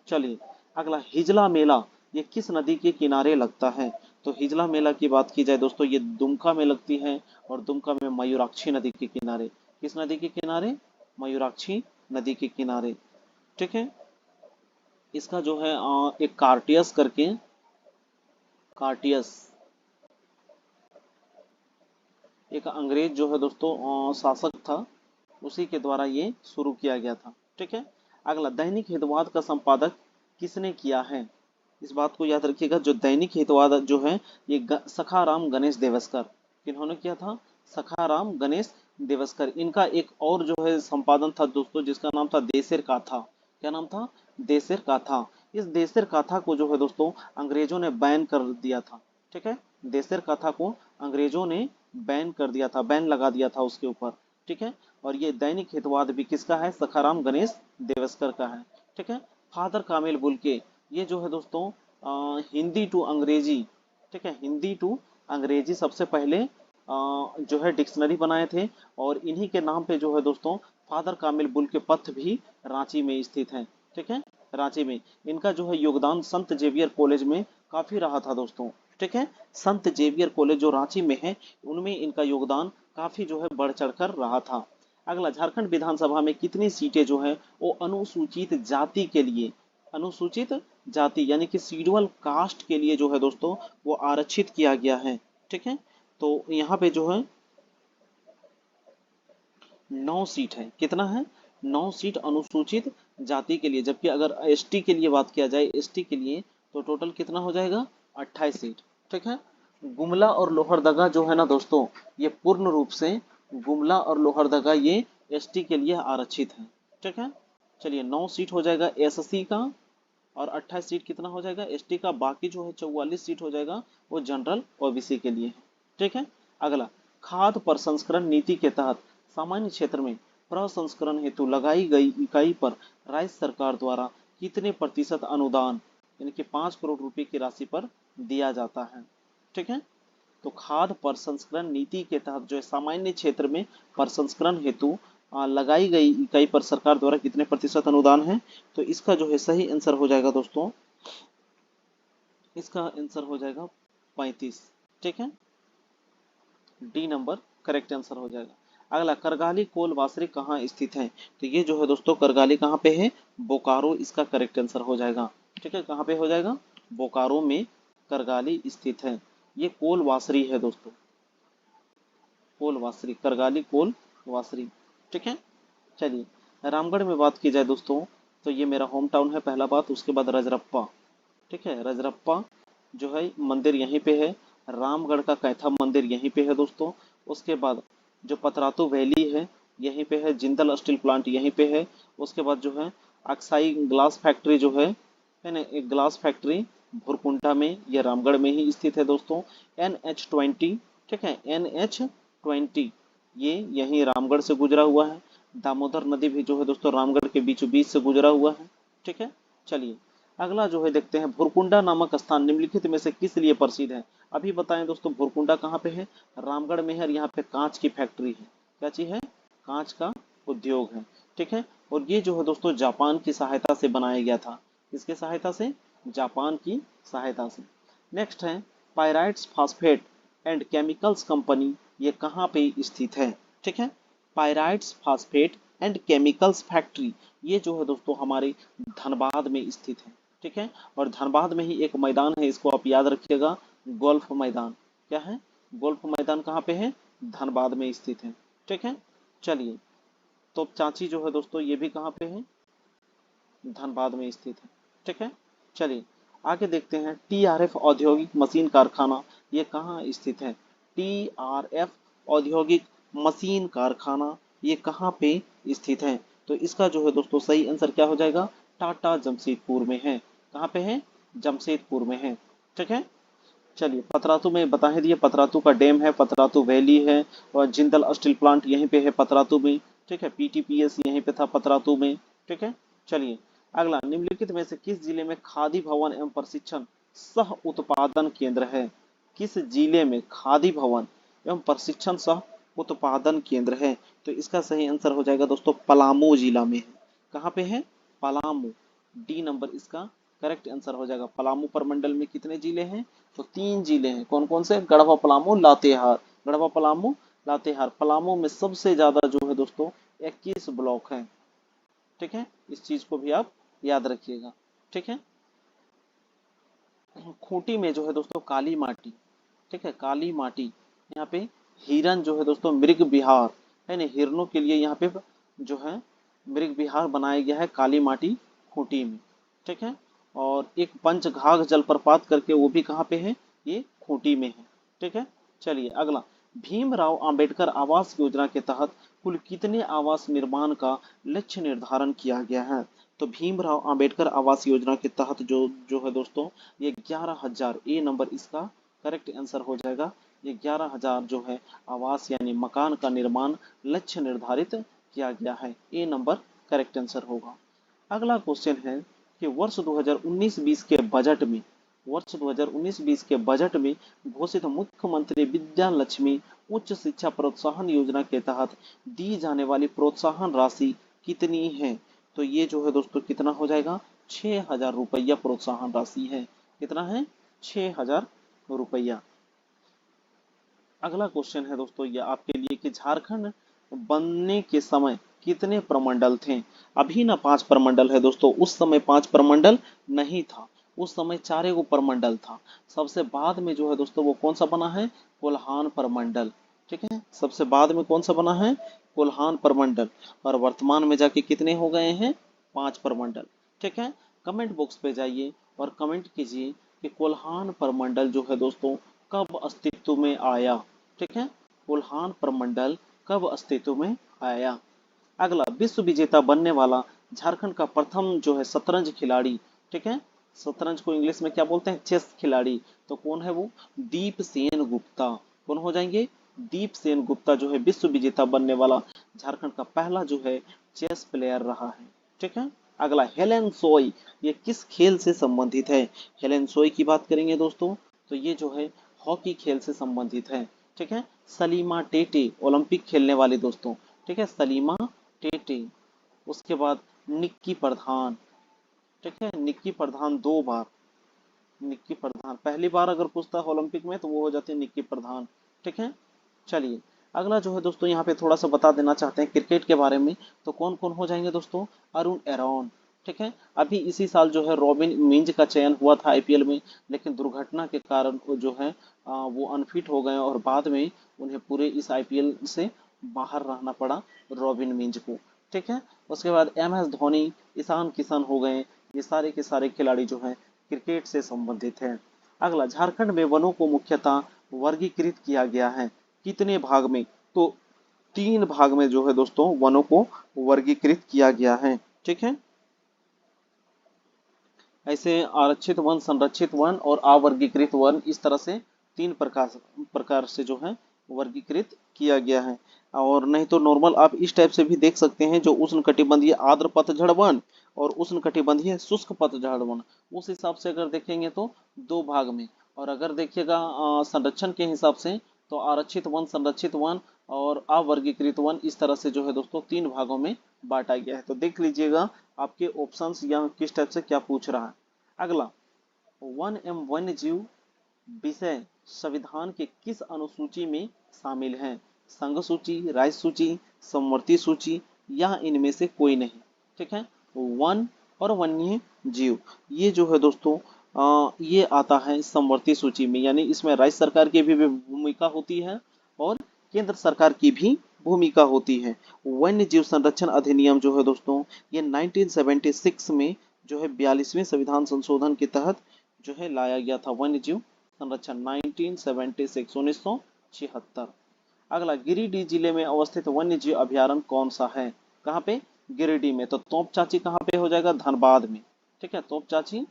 चलिए अगला, हिजला मेला ये किस नदी के किनारे लगता है। तो हिजला मेला की बात की जाए दोस्तों ये दुमका में लगती है, और दुमका में मयूराक्षी नदी के किनारे। किस नदी के किनारे, मयूराक्षी नदी के किनारे। ठीक है, इसका जो है एक कार्टियस करके, कार्टियस एक अंग्रेज जो है दोस्तों शासक था, उसी के द्वारा ये शुरू किया गया था। ठीक है, अगला, दैनिक हितवाद का संपादक किसने किया है। इस बात को याद रखिएगा, जो दैनिक हितवाद जो है ये सखाराम गणेश देवस्कर। किन्होंने किया था, सखाराम गणेश देवस्कर। इनका एक और जो है संपादन था दोस्तों जिसका नाम था देशेर काथा। क्या नाम था, देशेर काथा। इस देशेर काथा को जो है दोस्तों अंग्रेजों ने बैन कर दिया था। ठीक है, देशेर काथा को अंग्रेजों ने बैन कर दिया था, बैन लगा दिया था उसके ऊपर। ठीक है, और ये दैनिक हितवाद भी किसका है, सखाराम गणेश देवस्कर का है। ठीक है, फादर कामिल बुल्के ये जो है दोस्तों हिंदी टू अंग्रेजी। ठीक है, हिंदी टू अंग्रेजी सबसे पहले जो है डिक्शनरी बनाए थे, और इन्हीं के नाम पे जो है दोस्तों फादर कामिल बुल्के पथ भी रांची में स्थित है। ठीक है, रांची में इनका जो है योगदान संत जेवियर कॉलेज में काफी रहा था दोस्तों। ठीक है, संत जेवियर कॉलेज जो रांची में है उनमें इनका योगदान काफी जो है बढ़ चढ़कर रहा था। अगला, झारखंड विधानसभा में कितनी सीटें जो है वो अनुसूचित जाति के लिए, अनुसूचित जाति यानी कि शेड्यूल कास्ट के लिए जो है दोस्तों वो आरक्षित किया गया है। ठीक है, तो यहाँ पे जो है 9 सीट है। कितना है, 9 सीट अनुसूचित जाति के लिए, जबकि अगर एसटी के लिए बात किया जाए, एसटी के लिए तो टोटल कितना हो जाएगा, 28 सीट। ठीक है, गुमला और लोहरदगा जो है ना दोस्तों ये पूर्ण रूप से, गुमला और लोहरदगा ये एसटी के लिए आरक्षित है। ठीक है, चलिए 9 सीट हो जाएगा एससी का, और 28 सीट कितना हो जाएगा एसटी का, बाकी जो है 44 सीट हो जाएगा वो जनरल ओबीसी के लिए है। ठीक है, अगला, खाद्य प्रसंस्करण नीति के तहत सामान्य क्षेत्र में प्रसंस्करण हेतु लगाई गई इकाई पर राज्य सरकार द्वारा कितने प्रतिशत अनुदान यानी कि 5 करोड़ रुपए की राशि पर दिया जाता है। ठीक है, तो खाद्य प्रसंस्करण नीति के तहत जो है सामान्य क्षेत्र में प्रसंस्करण हेतु लगाई गई इकाई पर सरकार द्वारा कितने प्रतिशत अनुदान है। तो इसका जो है सही आंसर हो जाएगा दोस्तों, इसका आंसर हो जाएगा 35। ठीक है, डी नंबर करेक्ट आंसर हो जाएगा। अगला, करगाली कोल वासरी कहाँ स्थित है। तो ये जो है दोस्तों करगाली कहाँ पे है, बोकारो, इसका करेक्ट आंसर हो जाएगा। ठीक है, कहाँ पे हो जाएगा, बोकारो में करगाली स्थित है। ये कोल वासरी है दोस्तों, कोल वासरी, करगाली कोल वासरी। ठीक है, चलिए रामगढ़ में बात की जाए दोस्तों तो ये मेरा होम टाउन है पहला बात, उसके बाद रजरप्पा। ठीक है, रजरप्पा जो है मंदिर यहीं पे है, रामगढ़ का कैथा मंदिर यहीं पे है दोस्तों। उसके बाद जो पतरातू वैली है यहीं पे है, जिंदल स्टील प्लांट यहीं पे है। उसके बाद जो है अक्साई ग्लास फैक्ट्री जो है ना, एक ग्लास फैक्ट्री भुरकुंडा में, ये रामगढ़ में ही स्थित है दोस्तों। NH20, ठीक है, NH20 ये यहीं रामगढ़ से गुजरा हुआ है। दामोदर नदी भी जो है दोस्तों रामगढ़ के बीचों बीच से गुजरा हुआ है। ठीक है, चलिए अगला जो है देखते हैं, भुरकुंडा नामक स्थान निम्नलिखित में से किस लिए प्रसिद्ध है। अभी बताएं दोस्तों, भुरकुंडा कहाँ पे है, रामगढ़ में है, और यहाँ पे कांच की फैक्ट्री है। क्या चीज है, कांच का उद्योग है। ठीक है, और ये जो है दोस्तों जापान की सहायता से बनाया गया था। किसके सहायता से, जापान की सहायता से। नेक्स्ट है, pyrites phosphate and chemicals company, ये कहाँ पे स्थित है। ठीक है, pyrites phosphate and chemicals factory ये जो है दोस्तों हमारे धनबाद में स्थित है। ठीक है, और धनबाद में ही एक मैदान है, इसको आप याद रखिएगा, गोल्फ मैदान। क्या है, गोल्फ मैदान कहाँ पे है, धनबाद में स्थित है। ठीक है, चलिए तो चाची जो है दोस्तों ये भी कहाँ पे है, धनबाद में स्थित है। ठीक है, चलिए आगे देखते हैं। TRF औद्योगिक मशीन कारखाना ये कहाँ स्थित है? TRF औद्योगिक मशीन कारखाना ये कहाँ पे स्थित है? तो इसका जो है दोस्तों सही आंसर क्या हो जाएगा? टाटा जमशेदपुर में है। कहाँ पे है? जमशेदपुर में है। ठीक है, चलिए पतरातू में बता ही दिए, पतरातू का डैम है, पतरातू वैली है, और जिंदल स्टील प्लांट यहीं पे है पतरातू में। ठीक है, PTPS यहीं पे था पतरातू में। ठीक है, चलिए अगला, निम्नलिखित में से किस जिले में खादी भवन एवं प्रशिक्षण सह उत्पादन केंद्र है? किस जिले में खादी भवन एवं प्रशिक्षण सह उत्पादन केंद्र है? तो इसका सही आंसर हो जाएगा दोस्तों पलामू जिला में है। कहाँ पे है? पलामू। डी नंबर इसका करेक्ट आंसर हो जाएगा। पलामू प्रमंडल में कितने जिले हैं? तो 3 जिले हैं। कौन कौन से? गढ़वा, पलामू, लातेहार। गढ़वा, पलामू, लातेहार। पलामू में सबसे ज्यादा जो है दोस्तों 21 ब्लॉक हैं। ठीक है, इस चीज को भी आप याद रखिएगा। ठीक है, खूंटी में जो है दोस्तों काली माटी। ठीक है, काली माटी यहाँ पे हिरन जो है दोस्तों मृग विहार है ना, हिरनों के लिए यहाँ पे जो है मृग विहार बनाया गया है काली माटी खूंटी में। ठीक है, और एक पंचघाघ जलप्रपात करके वो भी कहाँ पे है? ये खूंटी में है। ठीक है, चलिए अगला, भीमराव अंबेडकर आवास योजना के तहत कुल कितने आवास निर्माण का लक्ष्य निर्धारण किया गया है? तो भीमराव अंबेडकर आवास योजना के तहत जो जो है दोस्तों ये 11,000, ए नंबर इसका करेक्ट आंसर हो जाएगा। ये 11,000 जो है आवास यानी मकान का निर्माण लक्ष्य निर्धारित किया गया है। ए नंबर करेक्ट आंसर होगा। अगला क्वेश्चन है कि वर्ष 2019-20 के बजट में, वर्ष 2019-20 के बजट में घोषित मुख्यमंत्री विद्या लक्ष्मी उच्च शिक्षा प्रोत्साहन योजना के तहत दी जाने वाली प्रोत्साहन राशि कितनी है? तो ये जो है दोस्तों कितना हो जाएगा? 6,000 रुपया प्रोत्साहन राशि है। कितना है? 6,000 रुपया। अगला क्वेश्चन है दोस्तों ये आपके लिए कि झारखंड बनने के समय कितने प्रमंडल थे? अभी ना 5 प्रमंडल है दोस्तों, उस समय 5 प्रमंडल नहीं था। उस समय 4 गो प्रमंडल था। सबसे बाद में जो है दोस्तों वो कौन सा बना है? कोल्हान प्रमंडल। ठीक है, सबसे बाद में कौन सा बना है? कोल्हान प्रमंडल। और वर्तमान में जाके कितने हो गए हैं? 5 प्रमंडल। ठीक है, कमेंट बॉक्स पे जाइए और कमेंट कीजिए कि कोल्हान प्रमंडल जो है दोस्तों कब अस्तित्व में आया। ठीक है, कोल्हान प्रमंडल कब अस्तित्व में आया। अगला, विश्व विजेता बनने वाला झारखंड का प्रथम जो है शतरंज खिलाड़ी। ठीक है, शतरंज को इंग्लिश में क्या बोलते हैं? चेस खिलाड़ी। तो कौन है वो? दीप सेन गुप्ता। कौन हो जाएंगे? दीप सेन गुप्ता जो है विश्व विजेता बनने वाला झारखंड का पहला जो है चेस प्लेयर रहा है। ठीक है, अगला, हेलेन सोई ये किस खेल से संबंधित है? हेलेन सोई की बात करेंगे दोस्तों तो ये जो है हॉकी खेल से संबंधित है। ठीक है, सलीमा टेटे ओलंपिक खेलने वाली दोस्तों। ठीक है, सलीमा टेटे। उसके बाद निक्की प्रधान। ठीक है, निक्की प्रधान 2 बार। निक्की प्रधान पहली बार अगर पूछता है ओलंपिक में तो वो हो जाती है निक्की प्रधान। ठीक है, चलिए अगला जो है दोस्तों यहाँ पे थोड़ा सा बता देना चाहते हैं क्रिकेट के बारे में। तो कौन कौन हो जाएंगे दोस्तों? अरुण एरॉन। ठीक है, अभी इसी साल जो है रॉबिन मिंज का चयन हुआ था IPL में, लेकिन दुर्घटना के कारण वो जो है वो अनफिट हो गए और बाद में उन्हें पूरे इस IPL से बाहर रहना पड़ा रॉबिन मिंज को। ठीक है, उसके बाद MS धोनी, ईशान किशन हो गए। ये सारे के सारे खिलाड़ी जो हैं क्रिकेट से संबंधित हैं। अगला, झारखंड में वनों को मुख्यतः वर्गीकृत किया गया है कितने भाग में? तो 3 भाग में जो है दोस्तों वनों को वर्गीकृत किया गया है। ठीक है, ऐसे आरक्षित वन, संरक्षित वन और अवर्गीकृत वन, इस तरह से 3 प्रकार से जो है वर्गीकृत किया गया है। और नहीं तो नॉर्मल आप इस टाइप से भी देख सकते हैं, जो उष्णकटिबंधीय आर्द्र पतझड़ वन और उष्णकटिबंधीय शुष्क पतझड़ वन, उस हिसाब से अगर देखेंगे तो 2 भाग में। और अगर देखिएगा संरक्षण के हिसाब से तो आरक्षित वन, संरक्षित वन और अवर्गीकृत वन, इस तरह से जो है दोस्तों 3 भागों में बांटा गया है। तो देख लीजिएगा आपके ऑप्शंस या किस टाइप से क्या पूछ रहा है। अगला, वन एवं वन्य जीव विषय संविधान के किस अनुसूची में शामिल है? संघ सूची, राज्य सूची, समवर्ती सूची या इनमें से कोई नहीं। ठीक है, वन और वन्य जीव ये जो है दोस्तों ये आता है समवर्ती सूची में, यानी इसमें राज्य सरकार की भी भूमिका होती है और केंद्र सरकार की भी भूमिका होती है। वन्य जीव संरक्षण अधिनियम जो है दोस्तों ये 1976 में जो है 42वें संविधान संशोधन के तहत जो है लाया गया था। वन्य जीव संरक्षण 1976 1976। अगला, गिरिडीह जिले में अवस्थित वन्य जीव अभयारण्य कौन सा है? कहाँ पे? गिरिडीह में। तो तोप चाची कहाँ पे हो जाएगा? धनबाद में। ठीक है, तोप चाची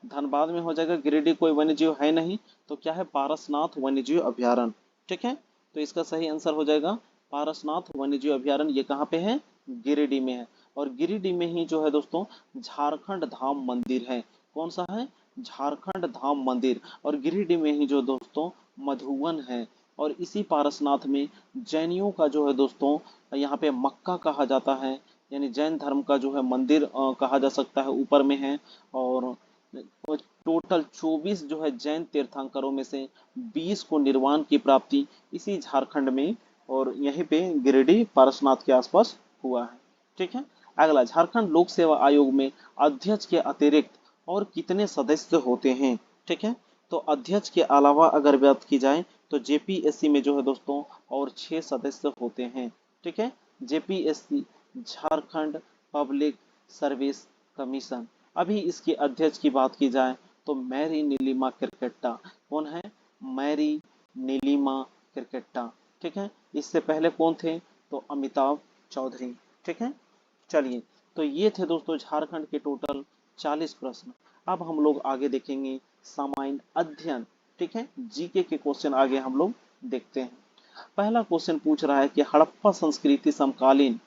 धनबाद में हो जाएगा। गिरिडीह कोई वन्य जीव है नहीं, तो क्या है? पारसनाथ वन्य जीव अभयारण्य। ठीक है, तो इसका सही आंसर हो जाएगा पारसनाथ वन्य जीव अभयारण्य। ये कहाँ पे है? गिरिडीह में है। और गिरिडीह में ही जो है दोस्तों झारखंड धाम मंदिर है। कौन सा है? झारखंड धाम मंदिर। और गिरिडीह में ही जो दोस्तों मधुवन है। और इसी पारसनाथ में जैनियों का जो है दोस्तों यहाँ पे मक्का कहा जाता है, यानी जैन धर्म का जो है मंदिर कहा जा सकता है, ऊपर में है। और टोटल 24 जो है जैन तीर्थंकरों में से 20 को निर्वाण की प्राप्ति इसी झारखंड में और यहीं पे गिरिडीह पारसनाथ के आसपास हुआ है। ठीक है, अगला, झारखंड लोक सेवा आयोग में अध्यक्ष के अतिरिक्त और कितने सदस्य होते हैं? ठीक है, तो अध्यक्ष के अलावा अगर बात की जाए तो जेपीएससी में जो है दोस्तों और 6 सदस्य होते हैं। ठीक है, JPSC Jharkhand public service commission. अभी इसके अध्यक्ष की बात की जाए तो मैरी नीलिमा किरकेट्टा। कौन है? मैरी नीलिमा किरकेट्टा। ठीक है, इससे पहले कौन थे? तो अमिताभ चौधरी। ठीक है, चलिए, तो ये थे दोस्तों झारखंड के टोटल 40 प्रश्न। अब हम लोग आगे देखेंगे सामान्य अध्ययन। ठीक है, जीके के क्वेश्चन आगे हम लोग देखते हैं। पहला क्वेश्चन पूछ रहा है कि हड़प्पा संस्कृति समकालीन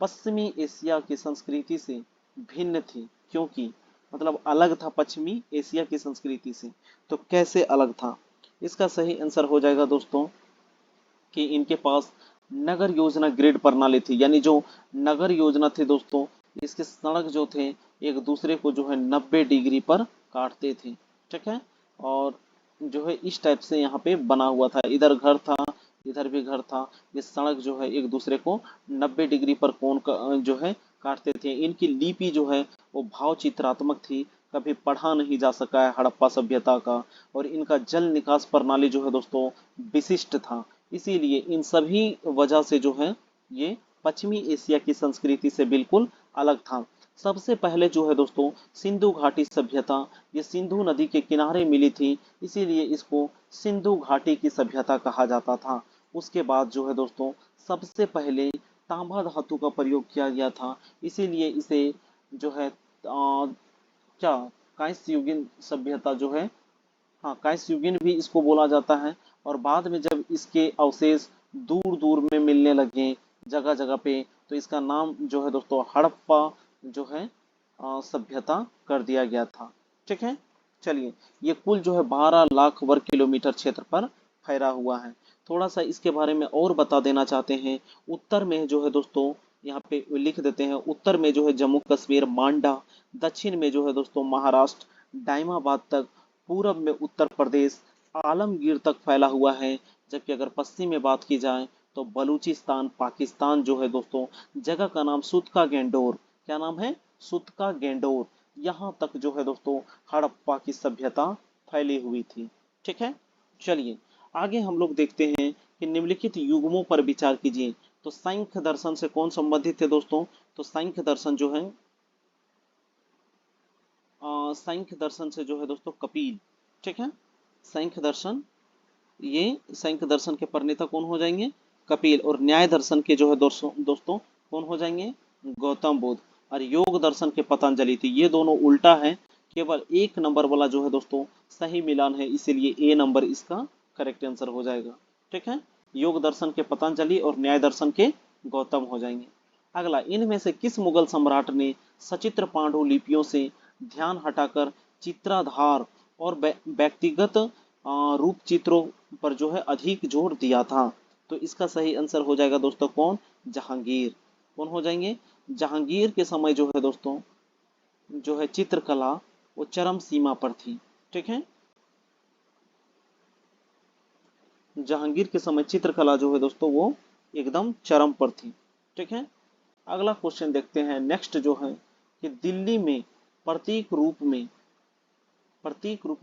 पश्चिमी एशिया की संस्कृति से भिन्न थी, क्योंकि मतलब अलग था पश्चिमी एशिया की संस्कृति से। तो कैसे अलग था? इसका सही आंसर हो जाएगा दोस्तों कि इनके पास नगर योजना ग्रिड प्रणाली थी, यानी जो नगर योजना थे दोस्तों, इसके सड़क जो थे एक दूसरे को जो है 90 डिग्री पर काटते थे। ठीक है, और जो है इस टाइप से यहाँ पे बना हुआ था, इधर घर था इधर भी घर था। ये सड़क जो है एक दूसरे को 90 डिग्री पर कोण जो है काटते थे। इनकी लिपि जो है वो भाव चित्रात्मक थी, कभी पढ़ा नहीं जा सका है हड़प्पा सभ्यता का। और इनका जल निकास प्रणाली जो है दोस्तों विशिष्ट था। इसीलिए इन सभी वजह से जो है ये पश्चिमी एशिया की संस्कृति से बिल्कुल अलग था। सबसे पहले जो है दोस्तों सिंधु घाटी सभ्यता, ये सिंधु नदी के किनारे मिली थी, इसीलिए इसको सिंधु घाटी की सभ्यता कहा जाता था। उसके बाद जो है दोस्तों सबसे पहले तांबा धातु का प्रयोग किया गया था, इसीलिए इसे जो है क्या कांस्य युगीन सभ्यता जो है, हाँ कांस्य युगीन भी इसको बोला जाता है। और बाद में जब इसके अवशेष दूर दूर में मिलने लगे जगह जगह पे, तो इसका नाम जो है दोस्तों हड़प्पा जो है सभ्यता कर दिया गया था। ठीक है, चलिए, ये कुल जो है 12 लाख वर्ग किलोमीटर क्षेत्र पर फैला हुआ है। थोड़ा सा इसके बारे में और बता देना चाहते हैं। उत्तर में जो है दोस्तों यहाँ पे लिख देते हैं, उत्तर में जो है जम्मू कश्मीर मांडा, दक्षिण में जो है दोस्तों महाराष्ट्र दाइमाबाद तक, पूरब में उत्तर प्रदेश आलमगीर तक फैला हुआ है। जबकि अगर पश्चिम में बात की जाए तो बलूचिस्तान पाकिस्तान जो है दोस्तों, जगह का नाम सुतका गेंडोर। क्या नाम है? सुतका गेंडोर। यहाँ तक जो है दोस्तों हड़प्पा की सभ्यता फैली हुई थी। ठीक है, चलिए आगे हम लोग देखते हैं कि निम्नलिखित युग्मों पर विचार कीजिए। तो सांख्य दर्शन से कौन संबंधित थे दोस्तों? तो सांख्य दर्शन जो है सांख्य दर्शन से जो है दोस्तों कपिल। ठीक है, सांख्य दर्शन, ये सांख्य दर्शन के प्रणेता कौन हो जाएंगे? कपिल। और न्याय दर्शन के जो है दोस्तों कौन हो जाएंगे? गौतम बुद्ध। और योग दर्शन के पतंजलि थी। ये दोनों उल्टा है, केवल एक नंबर वाला जो है दोस्तों सही मिलान है, इसीलिए ए नंबर इसका करेक्ट आंसर हो जाएगा। ठीक है, योग दर्शन के पतंजलि और न्याय दर्शन के गौतम हो जाएंगे। अगला, इनमें से किस मुगल सम्राट ने सचित्र पांडुलिपियों से ध्यान हटाकर चित्राधार और व्यक्तिगत रूप चित्रों पर जो है अधिक जोर दिया था? तो इसका सही आंसर हो जाएगा दोस्तों कौन? जहांगीर। कौन हो जाएंगे? जहांगीर के समय जो है दोस्तों जो है चित्रकला वो चरम सीमा पर थी। ठीक है, जहांगीर के समय चित्रकला जो है दोस्तों वो एकदम चरम पर थी। ठीक है, अगला क्वेश्चन देखते हैं। नेक्स्ट जो है कि दिल्ली में प्रतीक रूप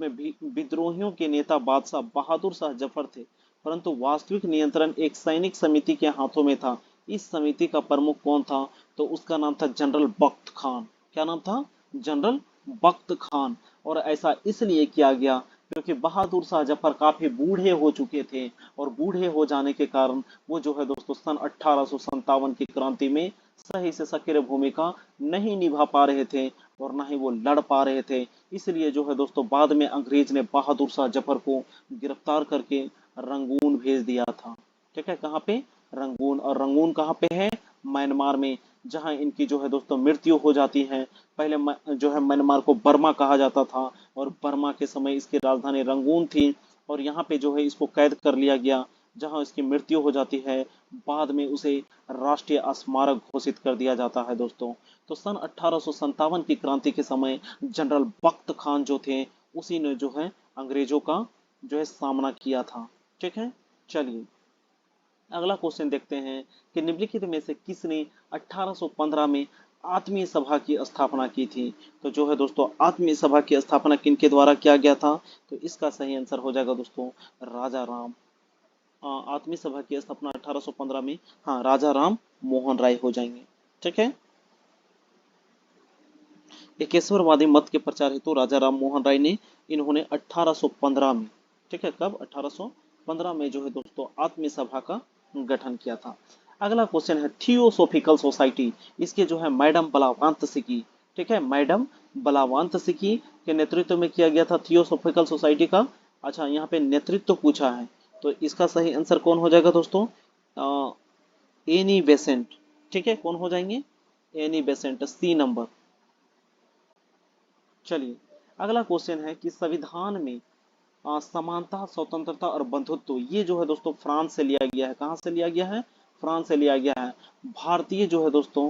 में विद्रोहियों के नेता बादशाह बहादुर शाह जफर थे। परंतु वास्तविक नियंत्रण एक सैनिक समिति के हाथों में था। इस समिति का प्रमुख कौन था? तो उसका नाम था जनरल बख्त खान। क्या नाम था? जनरल बख्त खान। और ऐसा इसलिए किया गया क्योंकि बहादुर शाह जफर काफी बूढ़े हो चुके थे, और बूढ़े हो जाने के कारण वो जो है दोस्तों सन 1857 की क्रांति में सही से सक्रिय भूमिका नहीं निभा पा रहे थे, और ना ही वो लड़ पा रहे थे। इसलिए जो है दोस्तों बाद में अंग्रेज ने बहादुर शाह जफर को गिरफ्तार करके रंगून भेज दिया था। ठीक है, कहाँ पे? रंगून। और रंगून कहाँ पे है? म्यांमार में, जहां इनकी जो है दोस्तों मृत्यु हो जाती है। पहले जो है म्यांमार को बर्मा कहा जाता था, और बर्मा के समय इसकी राजधानी रंगून थी, और यहाँ पे जो है इसको कैद कर लिया गया, जहां इसकी मृत्यु हो जाती है। बाद में उसे राष्ट्रीय स्मारक घोषित कर दिया जाता है दोस्तों। तो सन 1857 की क्रांति के समय जनरल बख्त खान जो थे, उसी ने जो है अंग्रेजों का जो है सामना किया था। ठीक है, चलिए अगला क्वेश्चन देखते हैं कि निम्नलिखित में से किसने 1815 में आत्मीय सभा की स्थापना की थी? तो जो है दोस्तों आत्मीय सभा की स्थापना किनके द्वारा किया गया था? तो इसका सही आंसर हो जाएगा दोस्तों राजा राम। आत्मीय सभा की स्थापना 1815 में, हाँ, राजा राम मोहन राय हो जाएंगे। ठीक है, एकेश्वरवादी मत के प्रचार हेतु राजा राम मोहन राय ने इन्होंने 1815 में, ठीक है, कब? 1815 में जो है दोस्तों आत्मीय सभा का गठन किया था। अगला क्वेश्चन है थियोसोफिकल सोसाइटी, इसके जो है मैडम बलावंत सिकी, ठीक है, मैडम बलावंत सिकी के नेतृत्व में किया गया था थियोसोफिकल सोसाइटी का। अच्छा, यहाँ पे नेतृत्व पूछा है, तो इसका सही आंसर कौन हो जाएगा दोस्तों? Annie Besant. ठीक है, कौन हो जाएंगे? Annie Besant, C number. चलिए अगला क्वेश्चन है कि संविधान में समानता, स्वतंत्रता और बंधुत्व, ये जो है दोस्तों फ्रांस से लिया गया है। कहाँ से लिया गया है? फ्रांस से लिया गया है। भारतीय जो है दोस्तों,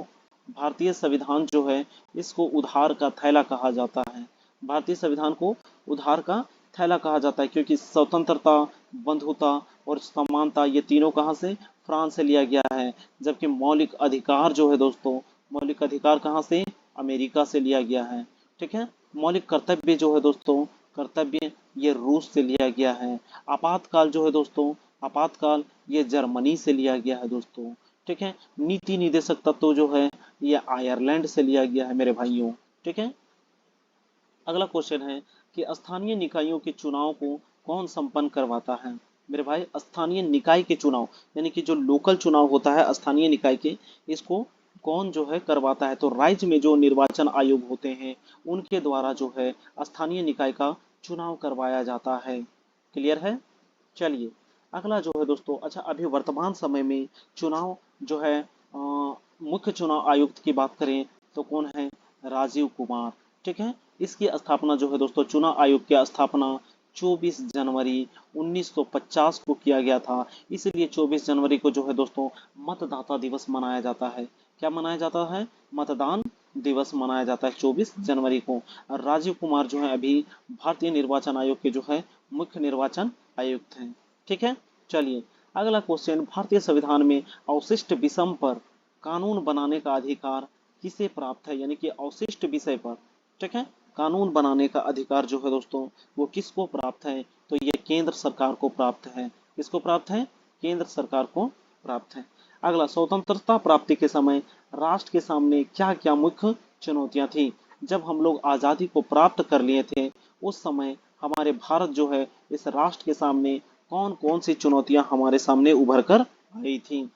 भारतीय संविधान जो है इसको उधार का थैला कहा जाता है। भारतीय संविधान को उधार का थैला कहा जाता है, क्योंकि स्वतंत्रता, बंधुता और समानता ये तीनों कहाँ से? फ्रांस से लिया गया है। जबकि मौलिक अधिकार जो है दोस्तों, मौलिक अधिकार कहाँ से? अमेरिका से लिया गया है। ठीक है, मौलिक कर्तव्य जो है दोस्तों, कर्तव्य ये रूस से लिया गया है। आपातकाल जो है दोस्तों, आपातकाल ये जर्मनी से लिया गया है दोस्तों। ठीक है, नीति निदेशक तत्व जो है ये आयरलैंड से लिया गया है मेरे भाइयों। ठीक है, अगला क्वेश्चन है कि स्थानीय निकायों के चुनाव को कौन संपन्न करवाता है? मेरे भाई स्थानीय निकाय के चुनाव, यानी कि जो लोकल चुनाव होता है स्थानीय निकाय के, इसको कौन जो है करवाता है? तो राज्य में जो निर्वाचन आयोग होते हैं उनके द्वारा जो है स्थानीय निकाय का चुनाव करवाया जाता है। क्लियर है? चलिए अगला जो है दोस्तों, अच्छा अभी वर्तमान समय में चुनाव जो है मुख्य चुनाव आयुक्त की बात करें तो कौन है? राजीव कुमार। ठीक है, इसकी स्थापना जो है दोस्तों, चुनाव आयोग की स्थापना 24 जनवरी 1950 को किया गया था। इसलिए 24 जनवरी को जो है दोस्तों मतदाता दिवस मनाया जाता है। क्या मनाया जाता है? मतदान दिवस मनाया जाता है 24 जनवरी को। और राजीव कुमार जो है अभी भारतीय निर्वाचन आयोग के जो है मुख्य निर्वाचन आयुक्त हैं। ठीक है, चलिए अगला क्वेश्चन, भारतीय संविधान में अवशिष्ट विषम पर कानून बनाने का अधिकार किसे प्राप्त है? यानी कि अवशिष्ट विषय पर, ठीक है, कानून बनाने का अधिकार जो है दोस्तों वो किसको प्राप्त है? तो ये केंद्र सरकार को प्राप्त है। किसको प्राप्त है? केंद्र सरकार को प्राप्त है। अगला, स्वतंत्रता प्राप्ति के समय राष्ट्र के सामने क्या क्या मुख्य चुनौतियां थी? जब हम लोग आजादी को प्राप्त कर लिए थे उस समय हमारे भारत जो है इस राष्ट्र के सामने कौन कौन सी चुनौतियां हमारे सामने उभर कर आई थी?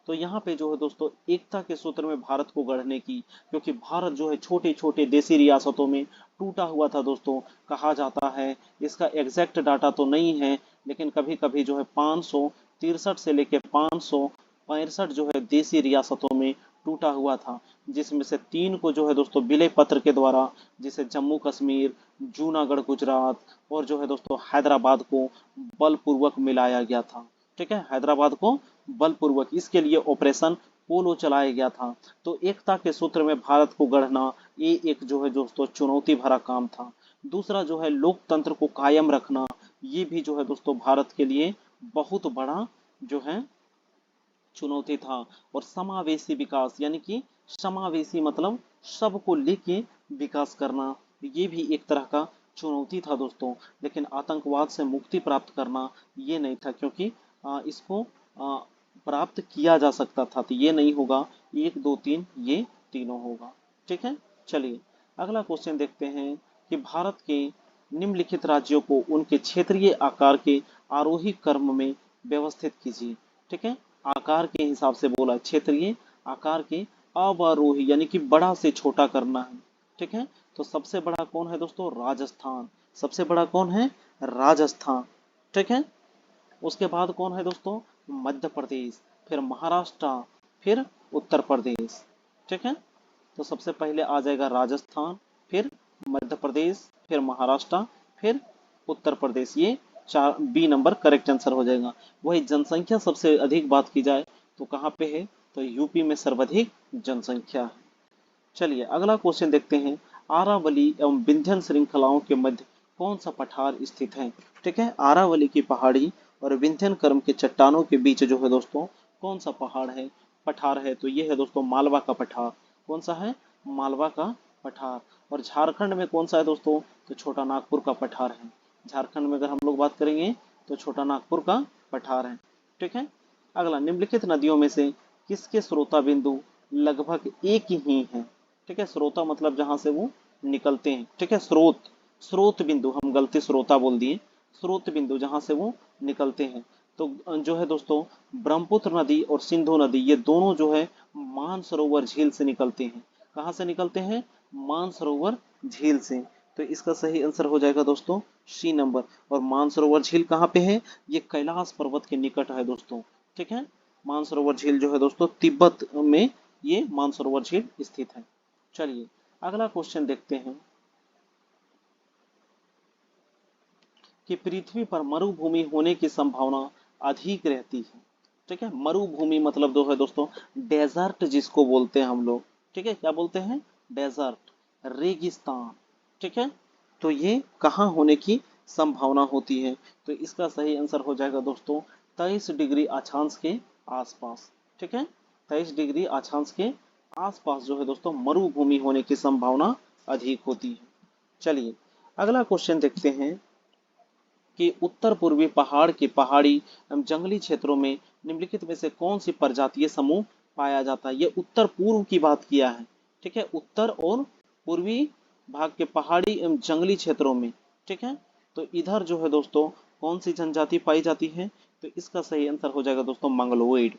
तो यहाँ पे जो है दोस्तों एकता के सूत्र में भारत को गढ़ने की, क्योंककि भारत जो है छोटे छोटे देशी रियासतों में टूटा हुआ था दोस्तों। कहा जाता है, इसका एग्जैक्ट डाटा तो नहीं है, लेकिन कभी कभी जो है 563 से लेकर 565 जो है देशी रियासतों में टूटा हुआ था, जिसमें से 3 को जो है दोस्तों विलय पत्र के द्वारा, जिसे जम्मू कश्मीर, जूनागढ़ गुजरात और जो है दोस्तों हैदराबाद को बलपूर्वक मिलाया गया था। ठीक है, हैदराबाद को बलपूर्वक, इसके लिए ऑपरेशन पोलो चलाया गया था। तो एकता के सूत्र में भारत को गढ़ना ये एक जो है दोस्तों चुनौती भरा काम था। दूसरा जो है लोकतंत्र को कायम रखना, ये भी जो है दोस्तों भारत के लिए बहुत बड़ा जो है चुनौती था। और समावेशी विकास, यानी कि समावेशी मतलब सबको लेके विकास करना, ये भी एक तरह का चुनौती था दोस्तों। लेकिन आतंकवाद से मुक्ति प्राप्त करना ये नहीं था, क्योंकि इसको प्राप्त किया जा सकता था। तो ये नहीं होगा, 1 2 3 ये तीनों होगा। ठीक है, चलिए अगला क्वेश्चन देखते हैं कि भारत के निम्नलिखित राज्यों को उनके क्षेत्रीय आकार के आरोही क्रम में व्यवस्थित कीजिए। ठीक है, आकार के हिसाब से बोला, क्षेत्रीय आकार के अवरोही यानी कि बड़ा से छोटा करना है। ठीक है, तो सबसे बड़ा कौन है दोस्तों? राजस्थान। सबसे बड़ा कौन है? राजस्थान। ठीक है, उसके बाद कौन है दोस्तों? मध्य प्रदेश, फिर महाराष्ट्र, फिर उत्तर प्रदेश। ठीक है, तो सबसे पहले आ जाएगा राजस्थान, फिर मध्य प्रदेश, फिर महाराष्ट्र, फिर उत्तर प्रदेश। ये चार, बी नंबर करेक्ट आंसर हो जाएगा। वही जनसंख्या सबसे अधिक बात की जाए तो कहाँ पे है? तो यूपी में सर्वाधिक जनसंख्या है। चलिए अगला क्वेश्चन देखते हैं। आरावली एवं विंध्यन श्रृंखलाओं के मध्य कौन सा पठार स्थित है? ठीक है, आरावली की पहाड़ी और विंध्यन क्रम के चट्टानों के बीच जो है दोस्तों कौन सा पहाड़ है, पठार है? तो ये है दोस्तों मालवा का पठार। कौन सा है? मालवा का पठार। और झारखंड में कौन सा है दोस्तों? तो छोटा नागपुर का पठार है। झारखंड में अगर हम लोग बात करेंगे तो छोटा नागपुर का पठार है। ठीक है, अगला, निम्नलिखित नदियों में से किसके स्रोता बिंदु लगभग एक ही हैं? ठीक है, स्रोता मतलब जहां से वो निकलते हैं। ठीक है, स्रोत, स्रोत बिंदु, हम गलती स्रोता बोल दिए, स्रोत बिंदु जहां से वो निकलते हैं। तो जो है दोस्तों ब्रह्मपुत्र नदी और सिंधु नदी ये दोनों जो है मानसरोवर झील से निकलते हैं। कहाँ से निकलते हैं? मानसरोवर झील से। तो इसका सही आंसर हो जाएगा दोस्तों सी नंबर। और मानसरोवर झील कहाँ पे है? ये कैलाश पर्वत के निकट है दोस्तों। ठीक है, मानसरोवर झील जो है दोस्तों तिब्बत में ये मानसरोवर झील स्थित है। चलिए अगला क्वेश्चन देखते हैं कि पृथ्वी पर मरुभूमि होने की संभावना अधिक रहती है। ठीक है, मरुभूमि मतलब जो है दोस्तों डेजर्ट जिसको बोलते हैं हम लोग। ठीक है, क्या बोलते हैं? डेजर्ट, रेगिस्तान। ठीक है, तो ये कहाँ होने की संभावना होती है? तो इसका सही आंसर हो जाएगा दोस्तों 23 डिग्री अक्षांश के आसपास। ठीक है, 23 डिग्री अक्षांश के आसपास जो है दोस्तों मरुभूमि होने की संभावना अधिक होती है। चलिए अगला क्वेश्चन देखते हैं कि उत्तर पूर्वी पहाड़ के पहाड़ी एवं जंगली क्षेत्रों में निम्नलिखित में से कौन सी प्रजातीय समूह पाया जाता है? ये उत्तर पूर्व की बात किया है। ठीक है, उत्तर और पूर्वी भाग के पहाड़ी एवं जंगली क्षेत्रों में। ठीक है, तो इधर जो है दोस्तों कौन सी जनजाति पाई जाती है? तो इसका सही आंसर हो जाएगा दोस्तों मंगलोइड।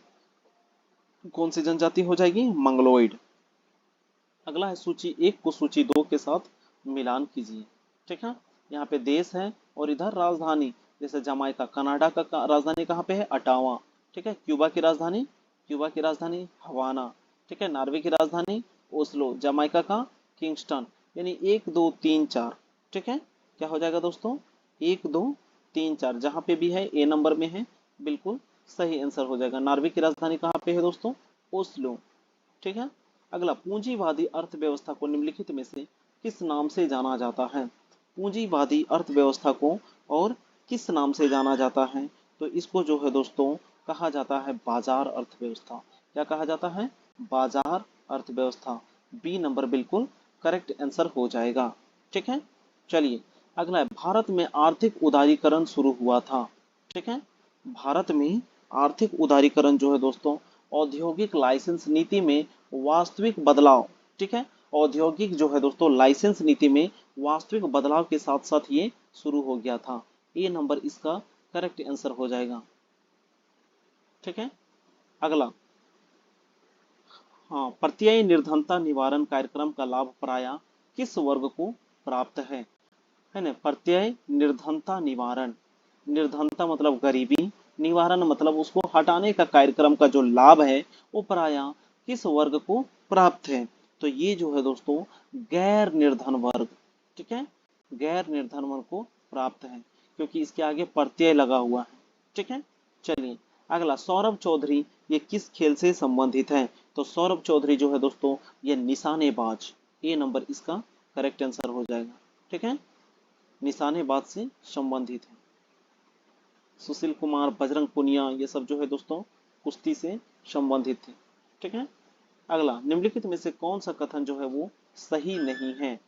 कौन सी जनजाति हो जाएगी? मंगलोइड। अगला है सूची 1 को सूची 2 के साथ मिलान कीजिए। ठीक है, यहाँ पे देश है और इधर राजधानी, जैसे जमाइका, कनाडा का राजधानी कहाँ पे है? अटावा। ठीक है, क्यूबा की राजधानी, क्यूबा की राजधानी हवाना। ठीक है, नॉर्वे की राजधानी ओस्लो, जमाइका का किंगस्टन। यानी 1 2 3 4। ठीक है, क्या हो जाएगा दोस्तों? 1 2 3 4 जहाँ पे भी है ए नंबर में है, बिल्कुल सही आंसर हो जाएगा। नॉर्वे की राजधानी कहाँ पे है दोस्तों? ओस्लो। ठीक है, अगला, पूंजीवादी अर्थव्यवस्था को निम्नलिखित में से किस नाम से जाना जाता है? पूंजीवादी अर्थव्यवस्था को और किस नाम से जाना जाता है? तो इसको जो है दोस्तों कहा जाता है बाजार अर्थव्यवस्था। क्या कहा जाता है? बाजार अर्थव्यवस्था। बी नंबर बिल्कुल करेक्ट आंसर हो जाएगा। ठीक है, चलिए अगला है, भारत में आर्थिक उदारीकरण शुरू हुआ था। ठीक है, भारत में आर्थिक उदारीकरण जो है दोस्तों औद्योगिक लाइसेंस नीति में वास्तविक बदलाव। ठीक है, औद्योगिक जो है दोस्तों लाइसेंस नीति में वास्तविक बदलाव के साथ साथ ये शुरू हो गया था। ए नंबर इसका करेक्ट आंसर हो जाएगा। ठीक है, अगला, हाँ, प्रत्यय निर्धनता निवारण कार्यक्रम का लाभ प्राय किस वर्ग को प्राप्त है ना? प्रत्यय निर्धनता निवारण, निर्धनता मतलब गरीबी, निवारण मतलब उसको हटाने का कार्यक्रम का जो लाभ है वो प्राय किस वर्ग को प्राप्त है? तो ये जो है दोस्तों गैर निर्धन वर्ग। ठीक है, गैर निर्धन वर्ग को प्राप्त है क्योंकि इसके आगे प्रत्यय लगा हुआ है। ठीक है, चलिए अगला, सौरभ चौधरी ये किस खेल से संबंधित है? तो सौरभ चौधरी जो है दोस्तों ये निशानेबाज। ए नंबर इसका करेक्ट आंसर हो जाएगा। ठीक है, निशानेबाज से संबंधित है। सुशील कुमार, बजरंग पुनिया ये सब जो है दोस्तों कुश्ती से संबंधित थे। ठीक है, अगला, निम्नलिखित में से कौन सा कथन जो है वो सही नहीं है?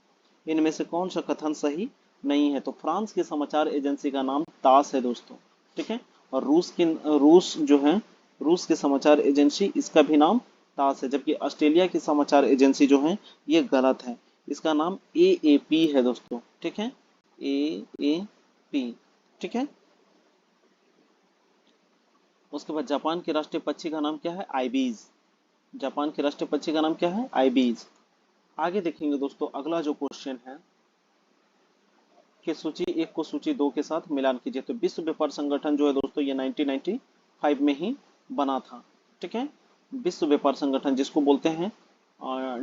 इनमें से कौन सा कथन सही नहीं है? तो फ्रांस की समाचार एजेंसी का नाम तास है दोस्तों। ठीक है, और रूस जो है, रूस की समाचार एजेंसी, इसका भी नाम तास है, जबकि ऑस्ट्रेलिया की समाचार एजेंसी जो है ये गलत है, इसका नाम AAP है दोस्तों। ठीक है, AAP। ठीक है, उसके बाद जापान के राष्ट्रीय पक्षी का नाम क्या है? आइबीज। जापान के राष्ट्रीय पक्षी का नाम क्या है? आइबीज। आगे देखेंगे दोस्तों, अगला जो क्वेश्चन है कि सूची एक को सूची दो के साथ मिलान कीजिए। तो विश्व व्यापार संगठन जो है दोस्तों ये 1995 में ही बना था। ठीक है, विश्व व्यापार संगठन जिसको बोलते हैं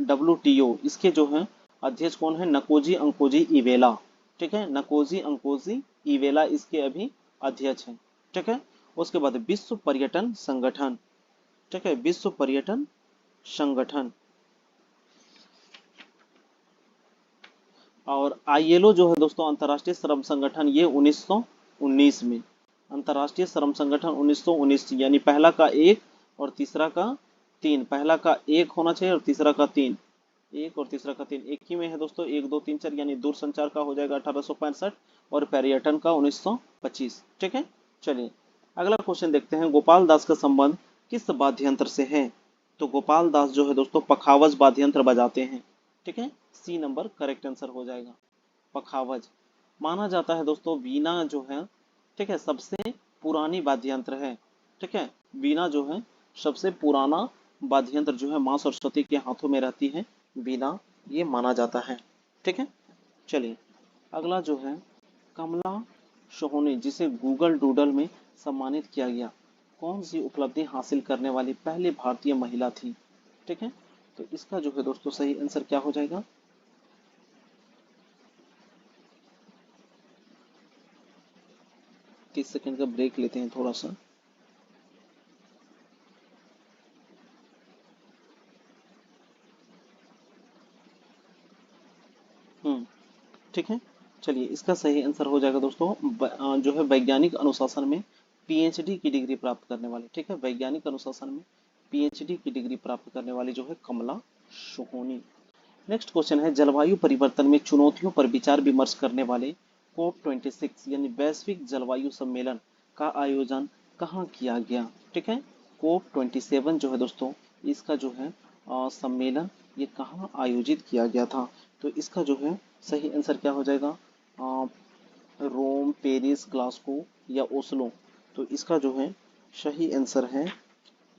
WTO, इसके जो है अध्यक्ष कौन है? नकोजी अंकोजी इवेला। ठीक है, नकोजी अंकोजी इवेला इसके अभी अध्यक्ष हैं। ठीक है, उसके बाद विश्व पर्यटन संगठन। ठीक है, विश्व पर्यटन संगठन। और ILO जो है दोस्तों अंतर्राष्ट्रीय श्रम संगठन, ये 1919 में, अंतर्राष्ट्रीय श्रम संगठन 1919, यानी पहला का एक और तीसरा का तीन, पहला का एक होना चाहिए और तीसरा का तीन, एक और तीसरा का तीन एक ही में है दोस्तों, एक दो तीन चार, यानी दूर संचार का हो जाएगा 1865 और पर्यटन का 1925। ठीक है, चलिए अगला क्वेश्चन देखते हैं, गोपाल दास का संबंध किस वाद्य यंत्र से है? तो गोपाल दास जो है दोस्तों पखावज वाद्य यंत्र बजाते हैं। ठीक है, C नंबर करेक्ट आंसर हो जाएगा, पखावज। माना जाता है दोस्तों वीणा जो है, ठीक है, सबसे पुरानी वाद्य यंत्र है। ठीक है, वीणा जो है सबसे पुराना वाद्य यंत्र जो है माँ सरस्वती के हाथों में रहती है वीणा, ये माना जाता है। ठीक है, चलिए अगला जो है, कमला सोहोनी जिसे गूगल डूडल में सम्मानित किया गया, कौन सी उपलब्धि हासिल करने वाली पहली भारतीय महिला थी? ठीक है, तो इसका जो है दोस्तों सही आंसर क्या हो जाएगा? 30 सेकंड का ब्रेक लेते हैं थोड़ा सा। ठीक है, चलिए इसका सही आंसर हो जाएगा दोस्तों जो है वैज्ञानिक अनुशासन में PhD की डिग्री प्राप्त करने वाली। ठीक है, वैज्ञानिक अनुशासन में PhD की डिग्री प्राप्त करने वाली जो है कमला सोहोनी। नेक्स्ट क्वेश्चन है, जलवायु परिवर्तन में चुनौतियों पर विचार विमर्श करने वाले COP26 यानी वैश्विक जलवायु सम्मेलन का आयोजन कहाँ किया गया? ठीक है, COP27 जो है दोस्तों इसका जो है सम्मेलन ये कहाँ आयोजित किया गया था? तो इसका जो है सही आंसर क्या हो जाएगा? रोम, पेरिस, ग्लासगो या ओस्लो? तो इसका जो है सही आंसर है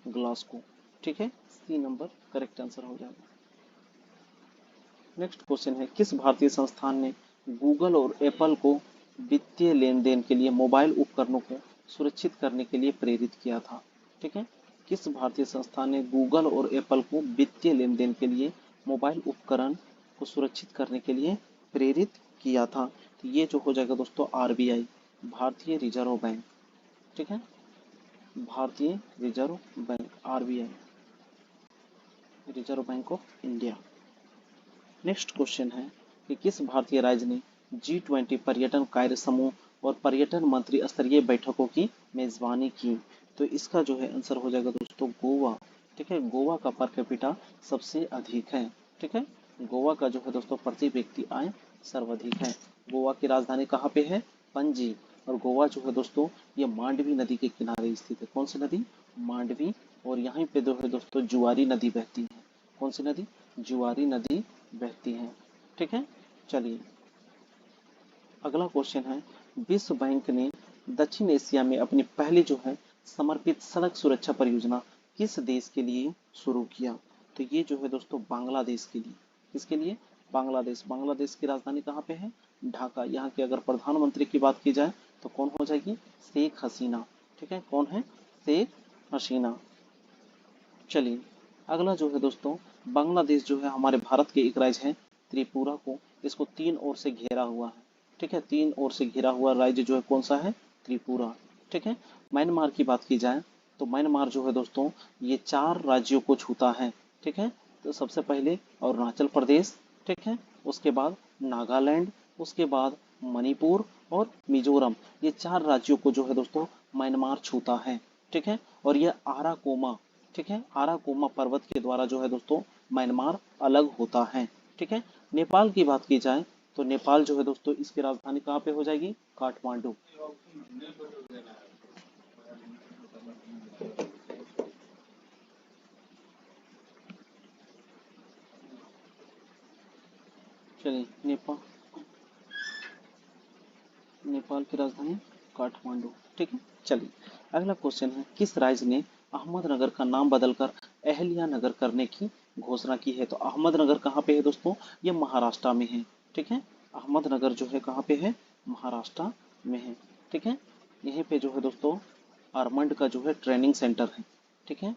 ग्लासगो। ठीक है, C नंबर करेक्ट आंसर हो जाएगा। नेक्स्ट क्वेश्चन है, किस भारतीय संस्थान ने गूगल और एप्पल को वित्तीय लेन देन के लिए मोबाइल उपकरणों को सुरक्षित करने के लिए प्रेरित किया था? ठीक है, किस भारतीय संस्थान ने गूगल और एप्पल को वित्तीय लेन देन के लिए मोबाइल उपकरण को सुरक्षित करने के लिए प्रेरित किया था? तो ये जो हो जाएगा दोस्तों RBI, भारतीय रिजर्व बैंक। ठीक है, भारतीय reserve bank, RBI, reserve bank of India. Next question है कि किस भारतीय राज्य ने G20 पर्यटन कार्य समूह और पर्यटन मंत्री स्तरीय बैठकों की मेजबानी की? तो इसका जो है आंसर हो जाएगा दोस्तों गोवा। ठीक है, गोवा का पर कैपिटा सबसे अधिक है। ठीक है, गोवा का जो है दोस्तों प्रति व्यक्ति आय सर्वाधिक है। गोवा की राजधानी कहाँ पे है? पणजी। और गोवा जो है दोस्तों ये मांडवी नदी के किनारे स्थित है। कौन सी नदी? मांडवी। और यहाँ पे जो है दोस्तों जुआरी नदी बहती है। कौन सी नदी? जुआरी नदी बहती है। ठीक है, चलिए अगला क्वेश्चन है, विश्व बैंक ने दक्षिण एशिया में अपनी पहली जो है समर्पित सड़क सुरक्षा परियोजना किस देश के लिए शुरू किया? तो ये जो है दोस्तों बांग्लादेश के लिए। किसके लिए? बांग्लादेश। बांग्लादेश की राजधानी कहाँ पे है? ढाका। यहाँ की अगर प्रधानमंत्री की बात की जाए तो कौन हो जाएगी? शेख हसीना। ठीक है, कौन है? शेख हसीना। चलिए अगला जो है दोस्तों, बांग्लादेश जो है हमारे भारत के एक राज्य है त्रिपुरा को, इसको तीन ओर से घेरा हुआ है। ठीक है, तीन ओर से घिरा हुआ राज्य जो है कौन सा है? त्रिपुरा। ठीक है, म्यांमार की बात की जाए तो म्यांमार जो है दोस्तों ये 4 राज्यों को छूता है। ठीक है, तो सबसे पहले अरुणाचल प्रदेश, ठीक है, उसके बाद नागालैंड, उसके बाद मणिपुर और मिजोरम, ये 4 राज्यों को जो है दोस्तों म्यांमार छूता है। ठीक है, और यह आराकोमा, ठीक है, आराकोमा पर्वत के द्वारा जो है दोस्तों म्यांमार अलग होता है। ठीक है, नेपाल की बात की जाए तो नेपाल जो है दोस्तों इसकी राजधानी कहाँ पे हो जाएगी? काठमांडू। चलिए नेपाल की राजधानी काठमांडू। ठीक है, चलिए अगला क्वेश्चन है, किस राज्य ने अहमदनगर का नाम बदलकर अहल्या करने की घोषणा की है? तो अहमदनगर कहाँ पे है दोस्तों? ये महाराष्ट्र में है। ठीक है, अहमदनगर जो है कहाँ पे है? महाराष्ट्र में है। ठीक है, यहीं पे जो है दोस्तों आर्मंड का जो है ट्रेनिंग सेंटर है। ठीक है,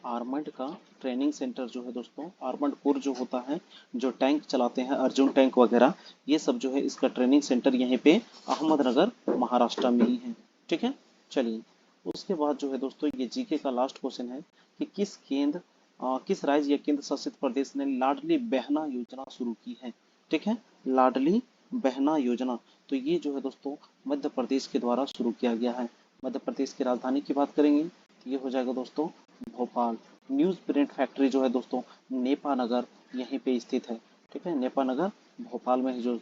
आर्मंड का ट्रेनिंग सेंटर जो है दोस्तों, आर्मंड कोर जो होता है, जो टैंक चलाते हैं अर्जुन टैंक वगैरह, ये सब जो है इसका ट्रेनिंग सेंटर यहीं पे अहमदनगर महाराष्ट्र में ही है। ठीक है, चलिए उसके बाद जो है दोस्तों ये जीके का लास्ट क्वेश्चन है कि किस राज्य या केंद्र शासित प्रदेश ने लाडली बहना योजना शुरू की है? ठीक है, लाडली बहना योजना, तो ये जो है दोस्तों मध्य प्रदेश के द्वारा शुरू किया गया है। मध्य प्रदेश की राजधानी की बात करेंगे तो ये हो जाएगा दोस्तों भोपाल। न्यूज प्रिंट फैक्ट्री जो है दोस्तों नेपानगर यहीं पे स्थित है। ठीक है, नेपानगर भोपाल में है। जो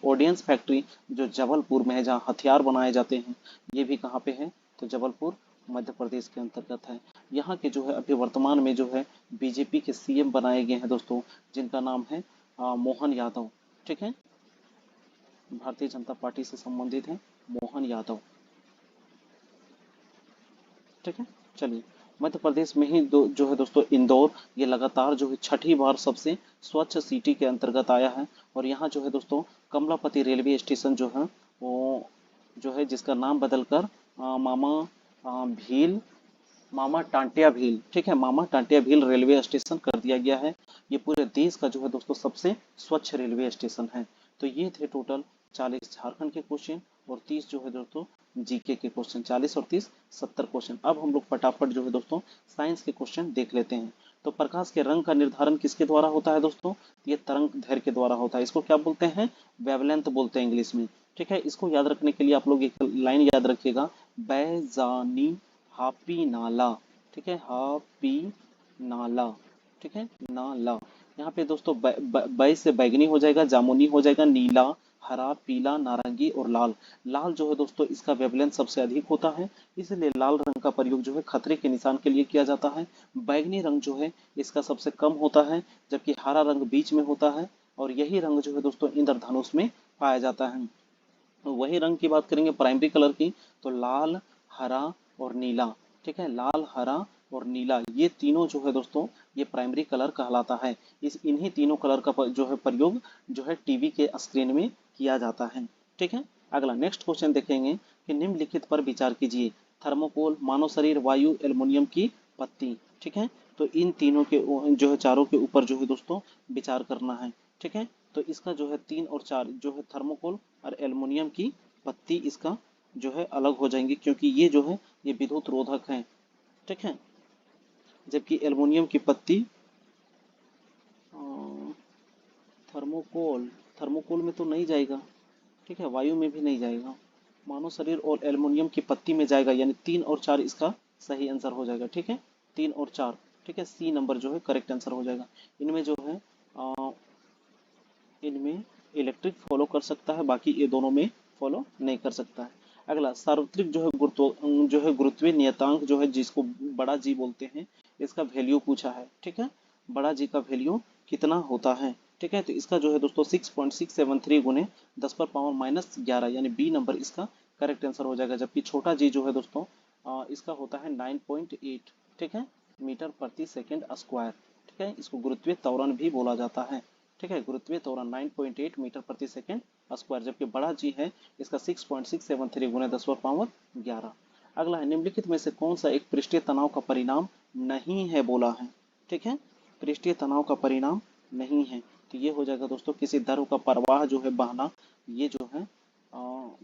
ऑडियंस फैक्ट्री जो जबलपुर में है, जहाँ हथियार बनाए जाते हैं, ये भी कहाँ पे है? तो जबलपुर मध्य प्रदेश के अंतर्गत है। यहाँ के जो है अभी वर्तमान में जो है बीजेपी के सीएम बनाए गए हैं दोस्तों, जिनका नाम है मोहन यादव। ठीक है, भारतीय जनता पार्टी से संबंधित है मोहन यादव। ठीक है, चलिए मध्य प्रदेश में ही जो है दोस्तों इंदौर, ये लगातार जो है छठी बार सबसे स्वच्छ सिटी के अंतर्गत आया है। और यहाँ जो है दोस्तों कमलापति रेलवे स्टेशन जो है वो जो है जिसका नाम बदलकर भील मामा टांटिया भील, ठीक है, मामा टांटिया भील रेलवे स्टेशन कर दिया गया है। ये पूरे देश का जो है दोस्तों सबसे स्वच्छ रेलवे स्टेशन है। तो ये थे टोटल 40 झारखंड के क्वेश्चन और 30 जो है दोस्तों जीके के क्वेश्चन। 40 और 30 70 क्वेश्चन। अब हम लोग फटाफट जो है दोस्तों साइंस के क्वेश्चन देख लेते हैं। तो प्रकाश के रंग का निर्धारण किसके द्वारा होता है दोस्तों? ये तरंग दैर्ध्य के द्वारा होता है। इसको क्या बोलते हैं? वेवलेंथ बोलते हैं इंग्लिश में। ठीक है, इसको याद रखने के लिए आप लोग एक लाइन याद रखिएगा, बैजानी हापी नाला। ठीक है, हापी नाला। ठीक है, नाला। यहाँ पे दोस्तों बै से बैगनी हो जाएगा, जामुनी हो जाएगा, नीला, हरा, पीला, नारंगी और लाल। लाल जो है दोस्तों इसका वेवलेंथ सबसे अधिक होता है, इसलिए लाल रंग का प्रयोग जो है खतरे के निशान के लिए किया जाता है। बैगनी रंग जो है इसका सबसे कम होता है, जबकि हरा रंग बीच में होता है, और यही रंग जो है दोस्तों इंद्रधनुष में पाया जाता है। वही रंग की बात करेंगे प्राइमरी कलर की, तो लाल, हरा और नीला। ठीक है, लाल, हरा और नीला, ये तीनों जो है दोस्तों ये प्राइमरी कलर कहलाता है। इन्हीं तीनों कलर का जो है प्रयोग जो है टीवी के स्क्रीन में किया जाता है। ठीक है, अगला नेक्स्ट क्वेश्चन देखेंगे कि निम्नलिखित पर विचार कीजिए। थर्मोकोल, मानव शरीर, वायु, एल्युमिनियम की पत्ती। ठीक है, तो इन तीनों के जो है चारों के ऊपर जो है दोस्तों विचार करना है। ठीक है, तो इसका जो है 3 और 4 जो है थर्मोकोल और एल्युमिनियम की पत्ती इसका जो है अलग हो जाएंगे, क्योंकि ये जो है ये विद्युत रोधक है। ठीक है, जबकि एल्युमिनियम की पत्ती थर्मोकोल थर्मोकोल में तो नहीं जाएगा। ठीक है, वायु में भी नहीं जाएगा, मानव शरीर और एल्युमिनियम की पत्ती में जाएगा, यानी 3 और 4 इसका सही आंसर हो जाएगा। ठीक है, 3 और 4। ठीक है, सी नंबर जो है करेक्ट आंसर हो जाएगा। इनमें जो है इनमें इलेक्ट्रिक फॉलो कर सकता है, बाकी ये दोनों में फॉलो नहीं कर सकता है। अगला सार्वत्रिक जो है गुरुत्वीय नियतांक जो है जिसको बड़ा जी बोलते हैं, इसका वैल्यू पूछा है। ठीक है, बड़ा जी का वैल्यू कितना होता है? ठीक है, तो इसका जो है दोस्तों 6.673 गुने 10⁻⁻11 यानी बी नंबर इसका करेक्ट आंसर हो जाएगा। जबकि छोटा जी जो है दोस्तों इसका होता है 9.8। ठीक है, मीटर प्रति सेकेंड स्क्वायर। ठीक है, इसको गुरुत्वीय त्वरण भी बोला जाता है। ठीक है, गुरुत्वीय त्वरण 9.8 मीटर प्रति सेकेंड स्क्वायर, जबकि बड़ा जी है इसका 6.673 गुने 10⁻11। अगला है, निम्नलिखित में से कौन सा एक पृष्ठीय तनाव का परिणाम नहीं है बोला है? ठीक है, पृष्ठीय तनाव का परिणाम नहीं है, तो ये हो जाएगा दोस्तों किसी द्रव का प्रवाह जो है बहना, ये जो है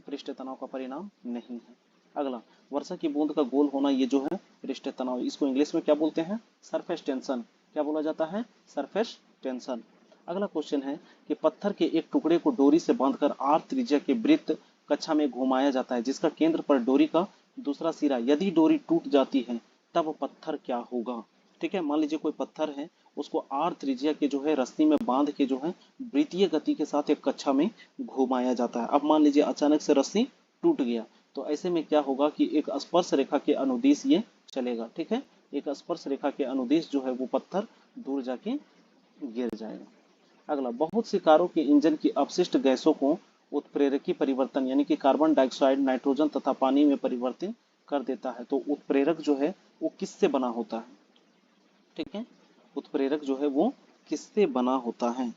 पृष्ठीय तनाव का परिणाम नहीं है। अगला, वर्षा की बूंद का गोल होना, ये जो है पृष्ठीय तनाव, इसको इंग्लिश में क्या बोलते हैं? Surface tension. क्या बोला जाता है? Surface tension. अगला क्वेश्चन है कि पत्थर के एक टुकड़े को डोरी से बांधकर आर त्रिज्या के वृत्त कक्षा में घुमाया जाता है, जिसका केंद्र पर डोरी का दूसरा सिरा, यदि डोरी टूट जाती है तब पत्थर क्या होगा? ठीक है, मान लीजिए कोई पत्थर है, उसको आर त्रिज्या के जो है रस्सी में बांध के जो है वृत्तीय गति के साथ एक कक्षा में घुमाया जाता है। अब मान लीजिए अचानक से रस्सी टूट गया, तो ऐसे में क्या होगा कि एक स्पर्श रेखा के अनुदिश ये चलेगा। ठीक है, एक स्पर्श रेखा के अनुदिश जो है वो पत्थर दूर जाके गिर जाएगा। अगला, बहुत सी कारों के इंजन की अपशिष्ट गैसों को उत्प्रेरकी परिवर्तन यानी कि कार्बन डाइऑक्साइड, नाइट्रोजन तथा पानी में परिवर्तित कर देता है। तो उत्प्रेरक जो है वो किससे बना होता है? ठीक है, उत्प्रेरक जो है वो किससे बना होता है?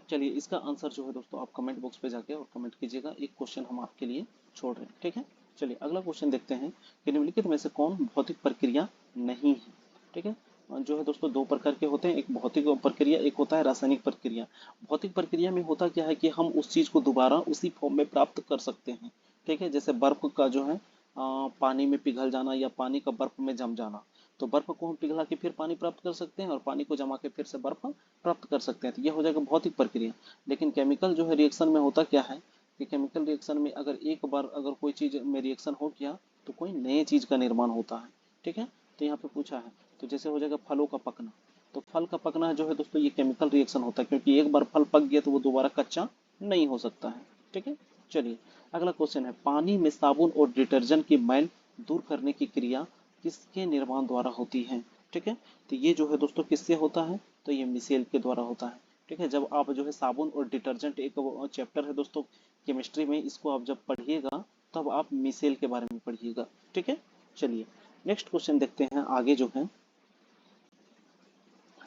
चलिए इसका आंसर जो है दोस्तों आप कमेंट बॉक्स पे जाके और कमेंट कीजिएगा। एक क्वेश्चन हम आपके लिए छोड़ रहे हैं। ठीक है, चलिए अगला क्वेश्चन देखते हैं कि निम्नलिखित में से कौन भौतिक प्रक्रिया नहीं है? ठीक है, जो है दोस्तों दो प्रकार के होते हैं, एक भौतिक प्रक्रिया, एक होता है रासायनिक प्रक्रिया। भौतिक प्रक्रिया में होता क्या है कि हम उस चीज को दोबारा उसी फॉर्म में प्राप्त कर सकते हैं। ठीक है, जैसे बर्फ का जो है पानी में पिघल जाना या पानी का बर्फ में जम जाना। तो बर्फ को हम पिघला के फिर पानी प्राप्त कर सकते हैं और पानी को जमा के फिर से बर्फ प्राप्त कर सकते हैं। तो ये हो जाएगा भौतिक प्रक्रिया। लेकिन केमिकल जो है रिएक्शन में होता क्या है कि केमिकल रिएक्शन में अगर एक बार अगर कोई चीज में रिएक्शन हो गया तो कोई नए चीज का निर्माण होता है। ठीक है, तो यहाँ पे पूछा है, तो जैसे हो जाएगा फलों का पकना। तो फल का पकना जो है दोस्तों ये केमिकल रिएक्शन होता है, क्योंकि एक बार फल पक गया तो वो दोबारा कच्चा नहीं हो सकता है। ठीक है, चलिए अगला क्वेश्चन है, पानी में साबुन और डिटर्जेंट की मैल दूर करने की क्रिया किसके निर्माण द्वारा होती है? ठीक है, तो ये जो है दोस्तों किससे होता है? तो ये मिसेल के द्वारा होता है। ठीक है, जब आप जो है साबुन और डिटर्जेंट, एक चैप्टर है दोस्तों केमिस्ट्री में, इसको आप जब पढ़िएगा तब आप मिसेल के बारे में पढ़िएगा। ठीक है, चलिए नेक्स्ट क्वेश्चन देखते हैं आगे जो है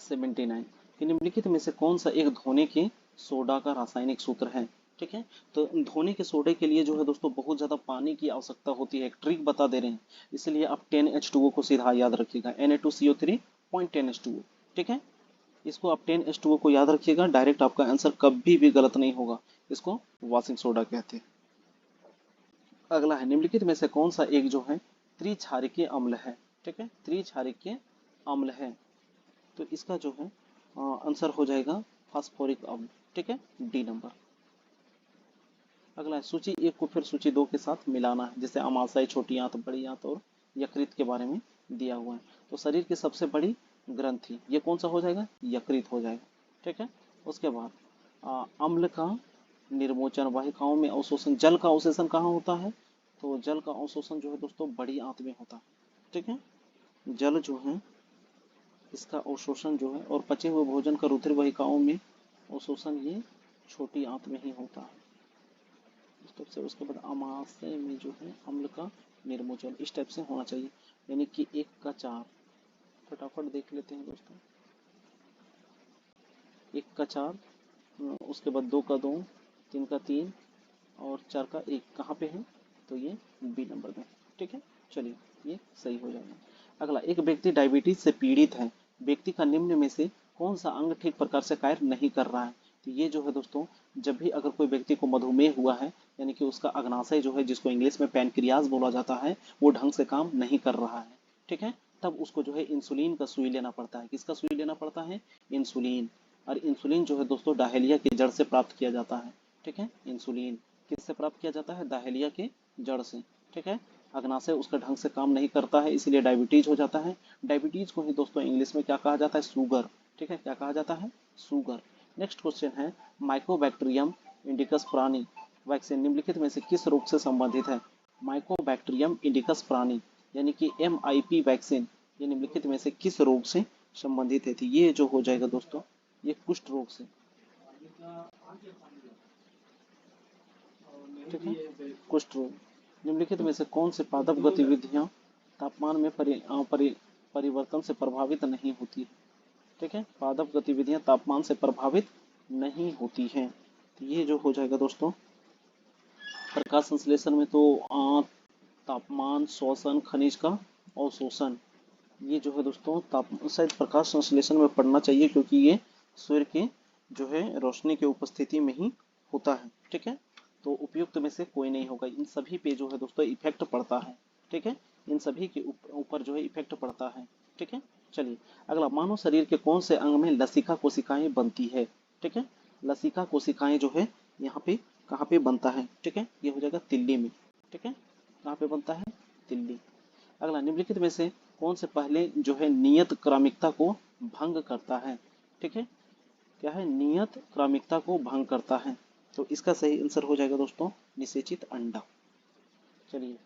79 कि निम्नलिखित में से कौन सा एक धोने के सोडा का रासायनिक सूत्र है? ठीक है, तो धोने के सोडे के लिए जो है दोस्तों बहुत ज्यादा पानी की आवश्यकता होती है। एक ट्रिक बता दे रहे हैं, इसलिए आप 10H2O को सीधा याद रखिएगा, Na2CO3.10H2O। ठीक है, इसको आप 10H2O को याद रखिएगा, डायरेक्ट आपका आंसर कभी भी गलत नहीं होगा। इसको वॉशिंग सोडा कहते हैं। अगला है, निम्नलिखित में से कौन सा एक जो है त्रिक्षारिकीय अम्ल है? ठीक है, त्रिक्षारिकीय अम्ल है, तो इसका जो है आंसर हो जाएगा फास्फोरिक अम्ल। ठीक है, डी नंबर। अगला है, सूची एक को फिर सूची दो के साथ मिलाना है, जैसे अमाशय, छोटी आंत, बड़ी आंत और यकृत के बारे में दिया हुआ है। तो शरीर की सबसे बड़ी ग्रंथि ये कौन सा हो जाएगा? यकृत हो जाएगा। ठीक है, उसके बाद अम्ल का निर्मोचन, वाहिकाओं में अवशोषण, जल का अवशोषण कहाँ होता है? तो जल का अवशोषण जो है दोस्तों बड़ी आंत में होता है। ठीक है, जल जो है इसका अवशोषण जो है, और पचे हुए भोजन का रुधिर वाहिकाओं में अवशोषण ये छोटी आंत में ही होता है। इस टाइप से उसके बाद अमाशय में जो है अम्ल का निर्मोचन इस टाइप से होना चाहिए, यानी कि 1 का 4। फटाफट देख लेते हैं दोस्तों, 1 का 4, उसके बाद 2 का 2, 3 का 3 और 4 का 1 कहाँ पे है? तो ये बी नंबर में। ठीक है, चलिए ये सही हो जाएगा। अगला, एक व्यक्ति डायबिटीज से पीड़ित है, व्यक्ति का निम्न में से कौन सा अंग ठीक प्रकार से कार्य नहीं कर रहा है? तो ये जो है दोस्तों, जब भी अगर कोई व्यक्ति को मधुमेह हुआ है, यानी कि उसका अग्नाशय जो है जिसको इंग्लिश में पैनक्रियाज बोला जाता है वो ढंग से काम नहीं कर रहा है। ठीक है, तब उसको जो है इंसुलिन का सुई लेना पड़ता है। किसका सुई लेना पड़ता है? इंसुलिन। और इंसुलिन जो है दोस्तों डाहेलिया की जड़ से प्राप्त किया जाता है। ठीक है, इंसुलिन किससे प्राप्त किया जाता है? डाहेलिया के जड़ से। ठीक है, अग्नाशय उसका ढंग से काम नहीं करता है, इसलिए डायबिटीज हो जाता है। डायबिटीज को ही दोस्तों इंग्लिश में क्या कहा जाता है? शुगर। ठीक है, क्या कहा जाता है? शुगर। नेक्स्ट क्वेश्चन है, माइकोबैक्टीरियम इंडिकस प्राणी वैक्सीन निम्नलिखित में से किस रोग से संबंधित है? माइकोबैक्टीरियम इंडिकस प्राणी यानी कि MIP वैक्सीन ये निम्नलिखित में से किस रोग से संबंधित है? तो ये जो हो जाएगा दोस्तों ये कुष्ठ रोग से। ठीक है, कुष्ठ रोग। निम्नलिखित में से कौन से पादप गतिविधियां तापमान में परिवर्तन से प्रभावित नहीं होती है? ठीक है, पादप गतिविधियां तापमान से प्रभावित नहीं होती हैं। तो ये जो हो जाएगा दोस्तों प्रकाश संश्लेषण में, तो तापमान, श्वसन, खनिज का अवशोषण, ये जो है दोस्तों शायद प्रकाश संश्लेषण में पढ़ना चाहिए, क्योंकि ये सूर्य के जो है रोशनी की उपस्थिति में ही होता है। ठीक है, तो उपयुक्त में से कोई नहीं होगा, इन सभी पे जो है दोस्तों इफेक्ट पड़ता है। ठीक है, इन सभी के ऊपर जो है इफेक्ट पड़ता है। ठीक है, चलिए अगला, मानव शरीर के कौन से अंग में लसिका कोशिकाएं बनती है? ठीक है, लसिका कोशिकाएं जो है यहाँ पे कहाँ पे बनता है? ठीक है, ये हो जाएगा तिल्ली में। ठीक है, कहाँ पे बनता है? तिल्ली। अगला, निम्नलिखित में से कौन से पहले जो है नियत क्रमिकता को भंग करता है? ठीक है, क्या है? नियत क्रमिकता को भंग करता है। तो इसका सही आंसर हो जाएगा दोस्तों निषेचित अंडा। चलिए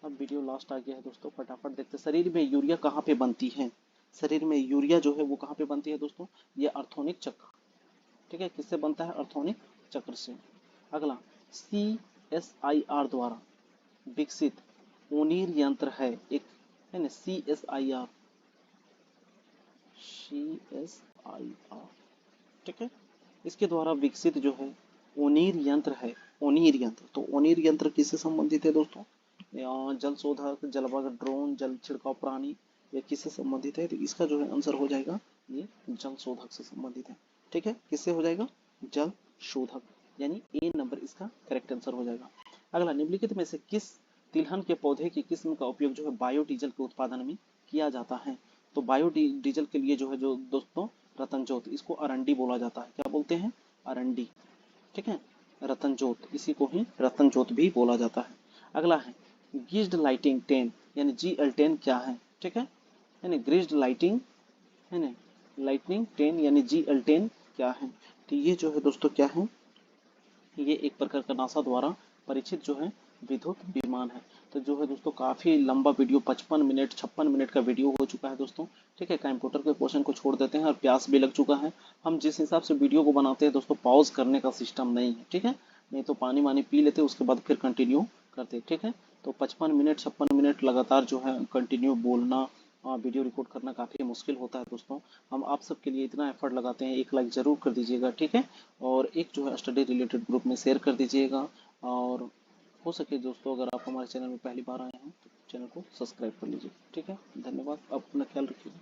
अब वीडियो लास्ट आ गया है दोस्तों, फटाफट देखते हैं। शरीर में यूरिया कहाँ पे बनती है? शरीर में यूरिया जो है वो कहाँ पे बनती है दोस्तों, ये आर्थोनिक चक्र, ठीक है, किससे बनता है, आर्थोनिक चक्र से। अगला, CSIR द्वारा विकसित ओनीर यंत्र है एक, है ना, CSIR, ठीक है, इसके द्वारा विकसित जो है ओनीर यंत्र है, ओनीर यंत्र, तो ओनीर यंत्र किससे संबंधित है दोस्तों, जल शोधक, जलवाग ड्रोन, जल छिड़काव प्राणी, ये किससे संबंधित है, तो इसका जो है आंसर हो जाएगा ये जल शोधक से संबंधित है, ठीक है, किससे हो जाएगा, जल शोधक, यानी ए नंबर इसका करेक्ट आंसर हो जाएगा। अगला, निम्नलिखित में से किस तिलहन के पौधे की किस्म का उपयोग जो है बायोडीजल के उत्पादन में किया जाता है, तो बायोडीजल के लिए जो है जो दोस्तों रतन ज्योत, इसको अरंडी बोला जाता है, क्या बोलते हैं, अरंडी, ठीक है, रतन ज्योत, इसी को ही रतन ज्योत भी बोला जाता है। अगला है ग्रीज्ड लाइटिंग 10 यानी GL10 क्या है, ठीक है, यानी ग्रीज्ड लाइटिंग, है ना, लाइटनिंग 10 यानी GL10 क्या है, तो ये जो है दोस्तों क्या है, ये एक प्रकार का नासा द्वारा परीक्षित जो है विद्युत विमान है। तो जो है दोस्तों काफी लंबा वीडियो, 55 मिनट 56 मिनट का वीडियो हो चुका है दोस्तों, ठीक है, कंप्यूटर के क्वेश्चन को छोड़ देते हैं और प्यास भी लग चुका है। हम जिस हिसाब से वीडियो को बनाते हैं दोस्तों, पॉज करने का सिस्टम नहीं है, ठीक है, नहीं तो पानी वानी पी लेते उसके बाद फिर कंटिन्यू करते, ठीक है, तो 55 मिनट 56 मिनट लगातार जो है कंटिन्यू बोलना, वीडियो रिकॉर्ड करना काफ़ी मुश्किल होता है दोस्तों। हम आप सबके लिए इतना एफर्ट लगाते हैं, एक लाइक ज़रूर कर दीजिएगा, ठीक है, और एक जो है स्टडी रिलेटेड ग्रुप में शेयर कर दीजिएगा, और हो सके दोस्तों अगर आप हमारे चैनल में पहली बार आए हैं तो चैनल को सब्सक्राइब कर लीजिए, ठीक है, धन्यवाद, आप अपना ख्याल रखिएगा।